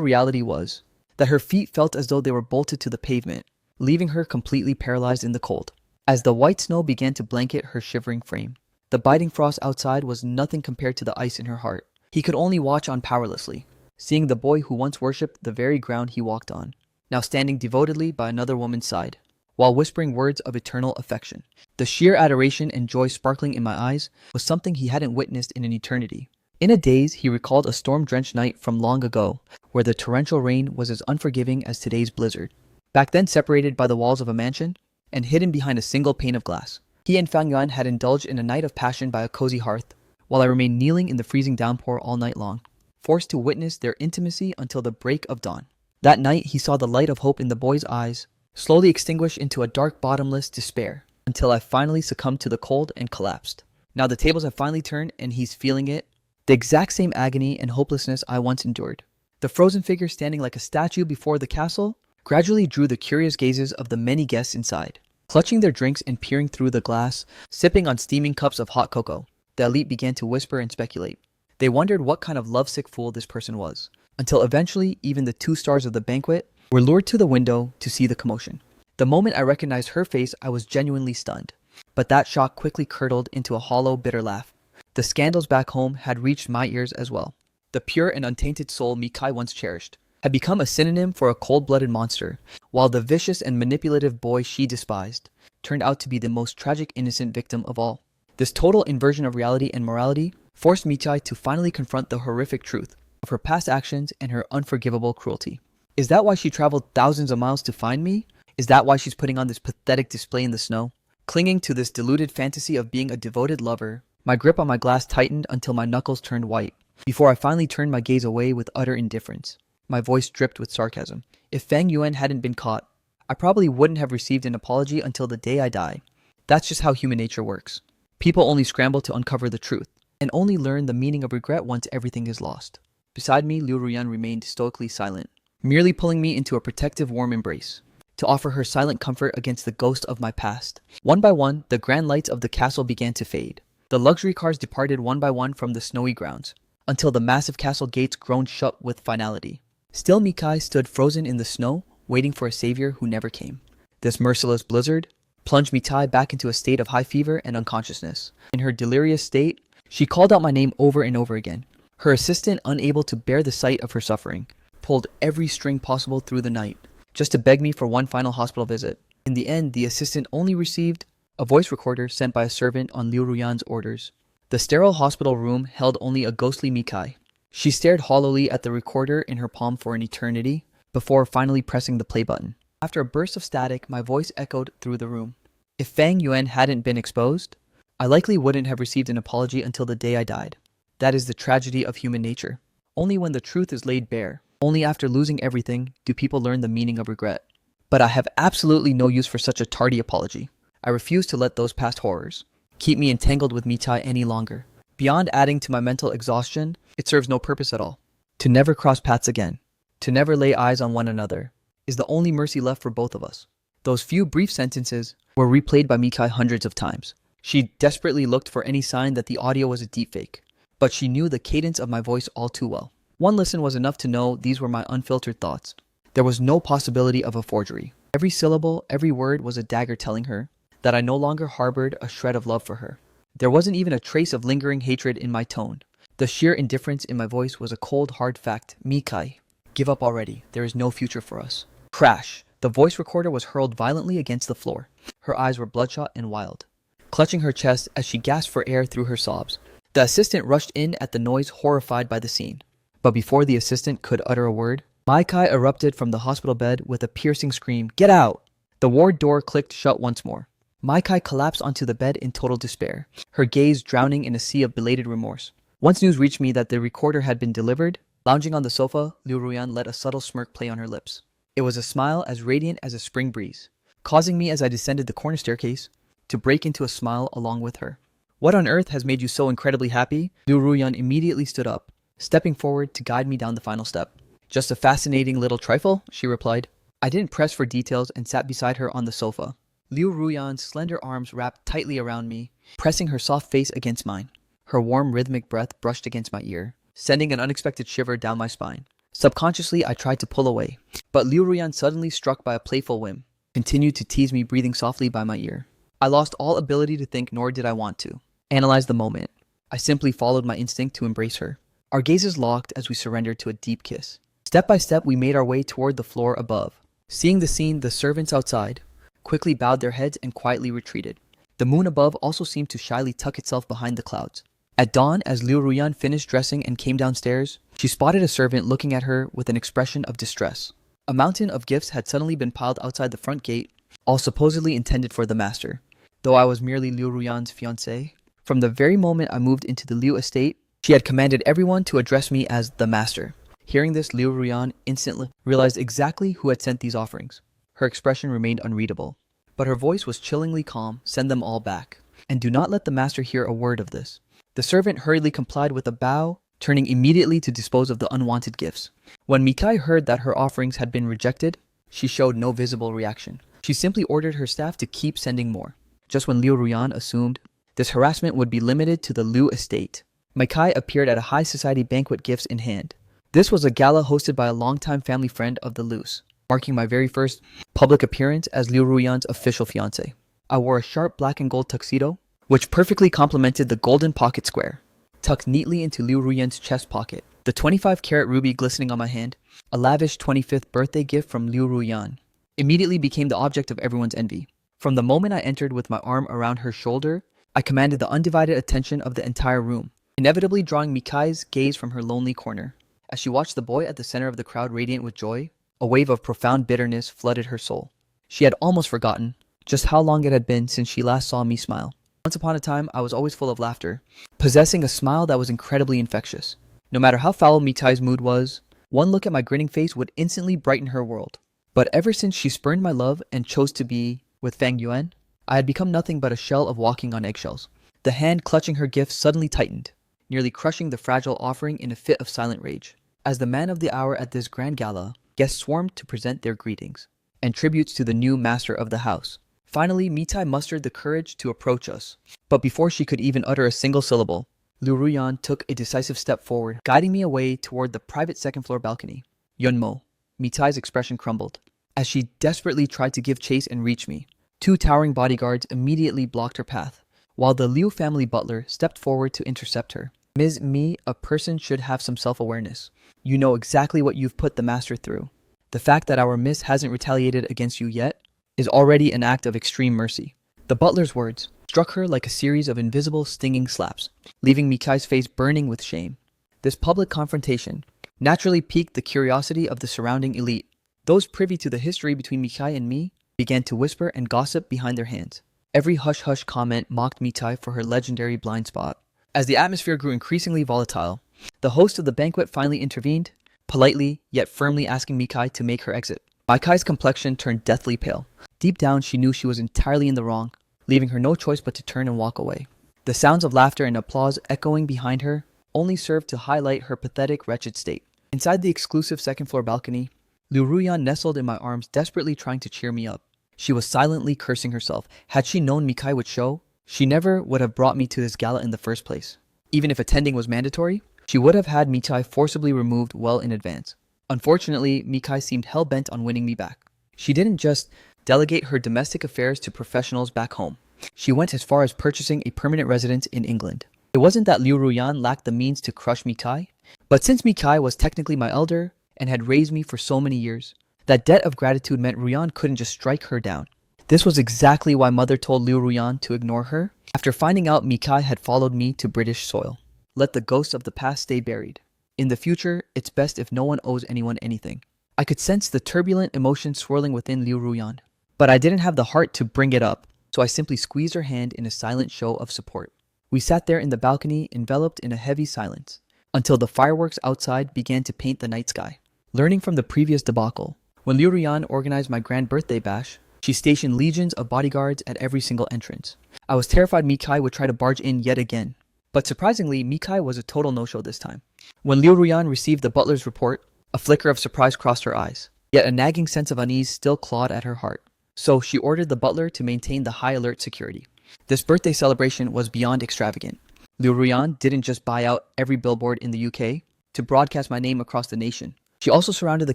reality was that her feet felt as though they were bolted to the pavement, leaving her completely paralyzed in the cold. As the white snow began to blanket her shivering frame, the biting frost outside was nothing compared to the ice in her heart. He could only watch on powerlessly, seeing the boy who once worshipped the very ground he walked on, now standing devotedly by another woman's side, while whispering words of eternal affection. The sheer adoration and joy sparkling in my eyes was something he hadn't witnessed in an eternity. In a daze, he recalled a storm-drenched night from long ago, where the torrential rain was as unforgiving as today's blizzard. Back then separated by the walls of a mansion, and hidden behind a single pane of glass, he and Fang Yuan had indulged in a night of passion by a cozy hearth, while I remained kneeling in the freezing downpour all night long, forced to witness their intimacy until the break of dawn. That night, he saw the light of hope in the boy's eyes slowly extinguish into a dark, bottomless despair, until I finally succumbed to the cold and collapsed. Now the tables have finally turned, and he's feeling it. The exact same agony and hopelessness I once endured. The frozen figure standing like a statue before the castle gradually drew the curious gazes of the many guests inside. Clutching their drinks and peering through the glass, sipping on steaming cups of hot cocoa, the elite began to whisper and speculate. They wondered what kind of lovesick fool this person was, until eventually even the two stars of the banquet were lured to the window to see the commotion. The moment I recognized her face, I was genuinely stunned. But that shock quickly curdled into a hollow, bitter laugh. The scandals back home had reached my ears as well. The pure and untainted soul Mikai once cherished had become a synonym for a cold-blooded monster, while the vicious and manipulative boy she despised turned out to be the most tragic innocent victim of all. This total inversion of reality and morality forced Mikai to finally confront the horrific truth of her past actions and her unforgivable cruelty. Is that why she traveled thousands of miles to find me? Is that why she's putting on this pathetic display in the snow? Clinging to this deluded fantasy of being a devoted lover, my grip on my glass tightened until my knuckles turned white, before I finally turned my gaze away with utter indifference. My voice dripped with sarcasm. If Fang Yuan hadn't been caught, I probably wouldn't have received an apology until the day I die. That's just how human nature works. People only scramble to uncover the truth, and only learn the meaning of regret once everything is lost. Beside me, Liu Ruyan remained stoically silent, merely pulling me into a protective warm embrace, to offer her silent comfort against the ghost of my past. One by one, the grand lights of the castle began to fade. The luxury cars departed one by one from the snowy grounds, until the massive castle gates groaned shut with finality. Still Mikai stood frozen in the snow, waiting for a savior who never came. This merciless blizzard plunged Mikai back into a state of high fever and unconsciousness. In her delirious state, she called out my name over and over again. Her assistant, unable to bear the sight of her suffering, pulled every string possible through the night, just to beg me for one final hospital visit. In the end, the assistant only received a voice recorder sent by a servant on Liu Ruyan's orders. The sterile hospital room held only a ghostly Mikai. She stared hollowly at the recorder in her palm for an eternity, before finally pressing the play button. After a burst of static, my voice echoed through the room. If Fang Yuan hadn't been exposed, I likely wouldn't have received an apology until the day I died. That is the tragedy of human nature. Only when the truth is laid bare, only after losing everything, do people learn the meaning of regret. But I have absolutely no use for such a tardy apology. I refuse to let those past horrors keep me entangled with Mitai any longer. Beyond adding to my mental exhaustion, it serves no purpose at all. To never cross paths again, to never lay eyes on one another, is the only mercy left for both of us. Those few brief sentences were replayed by Mikai hundreds of times. She desperately looked for any sign that the audio was a deepfake, but she knew the cadence of my voice all too well. One listen was enough to know these were my unfiltered thoughts. There was no possibility of a forgery. Every syllable, every word was a dagger telling her that I no longer harbored a shred of love for her. There wasn't even a trace of lingering hatred in my tone. The sheer indifference in my voice was a cold, hard fact. Mikai, give up already. There is no future for us. Crash! The voice recorder was hurled violently against the floor. Her eyes were bloodshot and wild, clutching her chest as she gasped for air through her sobs. The assistant rushed in at the noise, horrified by the scene. But before the assistant could utter a word, Mikai erupted from the hospital bed with a piercing scream. Get out! The ward door clicked shut once more. Mikai collapsed onto the bed in total despair, her gaze drowning in a sea of belated remorse. Once news reached me that the recorder had been delivered, lounging on the sofa, Liu Ruyan let a subtle smirk play on her lips. It was a smile as radiant as a spring breeze, causing me as I descended the corner staircase to break into a smile along with her. What on earth has made you so incredibly happy? Liu Ruyan immediately stood up, stepping forward to guide me down the final step. Just a fascinating little trifle, she replied. I didn't press for details and sat beside her on the sofa. Liu Ruyan's slender arms wrapped tightly around me, pressing her soft face against mine. Her warm rhythmic breath brushed against my ear, sending an unexpected shiver down my spine. Subconsciously, I tried to pull away, but Liu Ruyan, suddenly struck by a playful whim, continued to tease me, breathing softly by my ear. I lost all ability to think, nor did I want to analyze the moment. I simply followed my instinct to embrace her. Our gazes locked as we surrendered to a deep kiss. Step by step, we made our way toward the floor above. Seeing the scene, the servants outside quickly bowed their heads and quietly retreated. The moon above also seemed to shyly tuck itself behind the clouds. At dawn, as Liu Ruyan finished dressing and came downstairs, she spotted a servant looking at her with an expression of distress. A mountain of gifts had suddenly been piled outside the front gate, all supposedly intended for the master. Though I was merely Liu Ruyan's fiancé, from the very moment I moved into the Liu estate, she had commanded everyone to address me as the master. Hearing this, Liu Ruyan instantly realized exactly who had sent these offerings. Her expression remained unreadable, but her voice was chillingly calm. Send them all back, and do not let the master hear a word of this. The servant hurriedly complied with a bow, turning immediately to dispose of the unwanted gifts. When Mikai heard that her offerings had been rejected, she showed no visible reaction. She simply ordered her staff to keep sending more. Just when Liu Ruyan assumed this harassment would be limited to the Liu estate, Mikai appeared at a high society banquet, gifts in hand. This was a gala hosted by a longtime family friend of the Lius, marking my very first public appearance as Liu Ruyan's official fiancé. I wore a sharp black and gold tuxedo, which perfectly complemented the golden pocket square, tucked neatly into Liu Ruyan's chest pocket. the 25-carat ruby glistening on my hand, a lavish 25th birthday gift from Liu Ruyan, immediately became the object of everyone's envy. From the moment I entered with my arm around her shoulder, I commanded the undivided attention of the entire room, inevitably drawing Mikai's gaze from her lonely corner. As she watched the boy at the center of the crowd radiant with joy, a wave of profound bitterness flooded her soul. She had almost forgotten just how long it had been since she last saw me smile. Once upon a time, I was always full of laughter, possessing a smile that was incredibly infectious. No matter how foul Mikai's mood was, one look at my grinning face would instantly brighten her world. But ever since she spurned my love and chose to be with Fang Yuan, I had become nothing but a shell of walking on eggshells. The hand clutching her gift suddenly tightened, nearly crushing the fragile offering in a fit of silent rage. As the man of the hour at this grand gala, guests swarmed to present their greetings and tributes to the new master of the house. Finally, Mikai mustered the courage to approach us. But before she could even utter a single syllable, Liu Ruyan took a decisive step forward, guiding me away toward the private second-floor balcony. Yunmo, Mikai's expression crumbled. As she desperately tried to give chase and reach me, two towering bodyguards immediately blocked her path, while the Liu family butler stepped forward to intercept her. Ms. Mi, a person should have some self-awareness. You know exactly what you've put the master through. The fact that our miss hasn't retaliated against you yet is already an act of extreme mercy. The butler's words struck her like a series of invisible stinging slaps, leaving Mikai's face burning with shame. This public confrontation naturally piqued the curiosity of the surrounding elite. Those privy to the history between Mikai and me began to whisper and gossip behind their hands. Every hush-hush comment mocked Mikai for her legendary blind spot. As the atmosphere grew increasingly volatile, the host of the banquet finally intervened, politely yet firmly asking Mikai to make her exit. Mikai's complexion turned deathly pale. Deep down, she knew she was entirely in the wrong, leaving her no choice but to turn and walk away. The sounds of laughter and applause echoing behind her only served to highlight her pathetic, wretched state. Inside the exclusive second-floor balcony, Liu Ruyan nestled in my arms, desperately trying to cheer me up. She was silently cursing herself. Had she known Mikai would show, she never would have brought me to this gala in the first place. Even if attending was mandatory, she would have had Mikai forcibly removed well in advance. Unfortunately, Mikai seemed hell-bent on winning me back. She didn't just delegate her domestic affairs to professionals back home. She went as far as purchasing a permanent residence in England. It wasn't that Liu Ruyan lacked the means to crush Mikai, but since Mikai was technically my elder and had raised me for so many years, that debt of gratitude meant Ruyan couldn't just strike her down. This was exactly why Mother told Liu Ruyan to ignore her after finding out Mikai had followed me to British soil. Let the ghosts of the past stay buried. In the future, it's best if no one owes anyone anything. I could sense the turbulent emotion swirling within Liu Ruyan, but I didn't have the heart to bring it up, so I simply squeezed her hand in a silent show of support. We sat there in the balcony, enveloped in a heavy silence, until the fireworks outside began to paint the night sky. Learning from the previous debacle, when Liu Ruyan organized my grand birthday bash, she stationed legions of bodyguards at every single entrance. I was terrified Mikai would try to barge in yet again. But surprisingly, Mikai was a total no-show this time. When Liu Ruyan received the butler's report, a flicker of surprise crossed her eyes. Yet a nagging sense of unease still clawed at her heart. So she ordered the butler to maintain the high-alert security. This birthday celebration was beyond extravagant. Liu Ruyan didn't just buy out every billboard in the UK to broadcast my name across the nation. She also surrounded the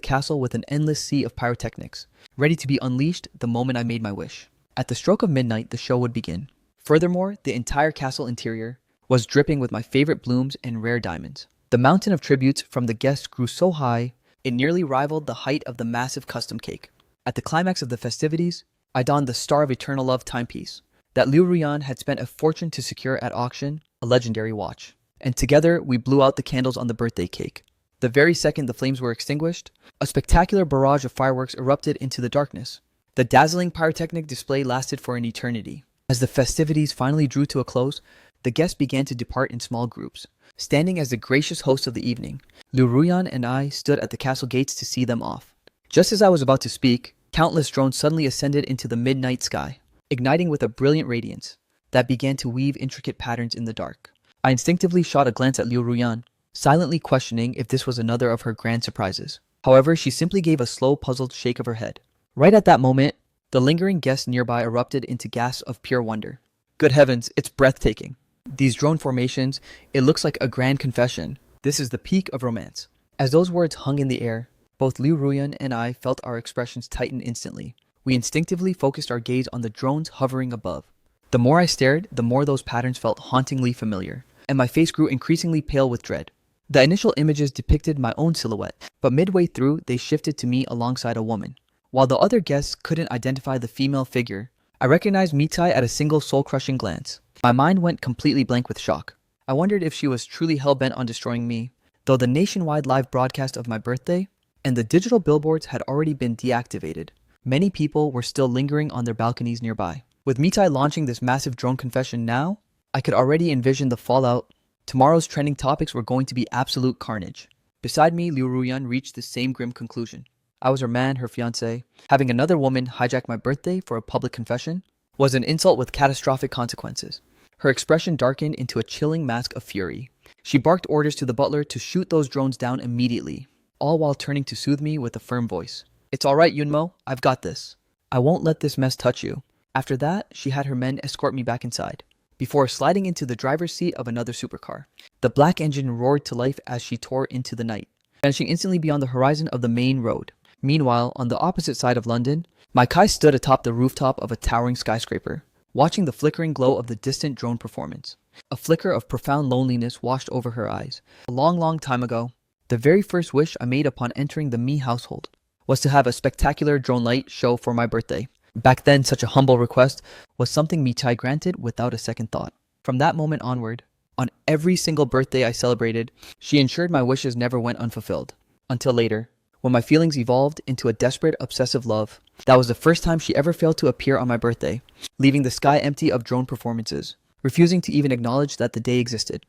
castle with an endless sea of pyrotechnics, ready to be unleashed the moment I made my wish. At the stroke of midnight, the show would begin. Furthermore, the entire castle interior was dripping with my favorite blooms and rare diamonds. The mountain of tributes from the guests grew so high, it nearly rivaled the height of the massive custom cake. At the climax of the festivities, I donned the Star of Eternal Love timepiece that Liu Ruyan had spent a fortune to secure at auction, a legendary watch. And together, we blew out the candles on the birthday cake. The very second the flames were extinguished, a spectacular barrage of fireworks erupted into the darkness. The dazzling pyrotechnic display lasted for an eternity. As the festivities finally drew to a close, the guests began to depart in small groups. Standing as the gracious host of the evening, Liu Ruyan and I stood at the castle gates to see them off. Just as I was about to speak, countless drones suddenly ascended into the midnight sky, igniting with a brilliant radiance that began to weave intricate patterns in the dark. I instinctively shot a glance at Liu Ruyan, silently questioning if this was another of her grand surprises. However, she simply gave a slow, puzzled shake of her head. Right at that moment, the lingering guests nearby erupted into gasps of pure wonder. Good heavens, it's breathtaking. These drone formations, it looks like a grand confession. This is the peak of romance. As those words hung in the air, both Liu Ruyan and I felt our expressions tighten instantly. We instinctively focused our gaze on the drones hovering above. The more I stared, the more those patterns felt hauntingly familiar, and my face grew increasingly pale with dread. The initial images depicted my own silhouette, but midway through they shifted to me alongside a woman. While the other guests couldn't identify the female figure, I recognized Mikai at a single soul-crushing glance. My mind went completely blank with shock. I wondered if she was truly hell-bent on destroying me, though the nationwide live broadcast of my birthday and the digital billboards had already been deactivated. Many people were still lingering on their balconies nearby. With Mitai launching this massive drone confession now, I could already envision the fallout. Tomorrow's trending topics were going to be absolute carnage. Beside me, Liu Ruyan reached the same grim conclusion. I was her man, her fiancé. Having another woman hijack my birthday for a public confession was an insult with catastrophic consequences. Her expression darkened into a chilling mask of fury. She barked orders to the butler to shoot those drones down immediately, all while turning to soothe me with a firm voice. "It's alright, Yunmo. I've got this. I won't let this mess touch you." After that, she had her men escort me back inside, before sliding into the driver's seat of another supercar. The black engine roared to life as she tore into the night, vanishing instantly beyond the horizon of the main road. Meanwhile, on the opposite side of London, Mikai stood atop the rooftop of a towering skyscraper, watching the flickering glow of the distant drone performance. A flicker of profound loneliness washed over her eyes. A long, long time ago, the very first wish I made upon entering the Mi household was to have a spectacular drone light show for my birthday. Back then, such a humble request was something Mitai granted without a second thought. From that moment onward, on every single birthday I celebrated, she ensured my wishes never went unfulfilled. Until later, when my feelings evolved into a desperate, obsessive love. That was the first time she ever failed to appear on my birthday, leaving the sky empty of drone performances, refusing to even acknowledge that the day existed.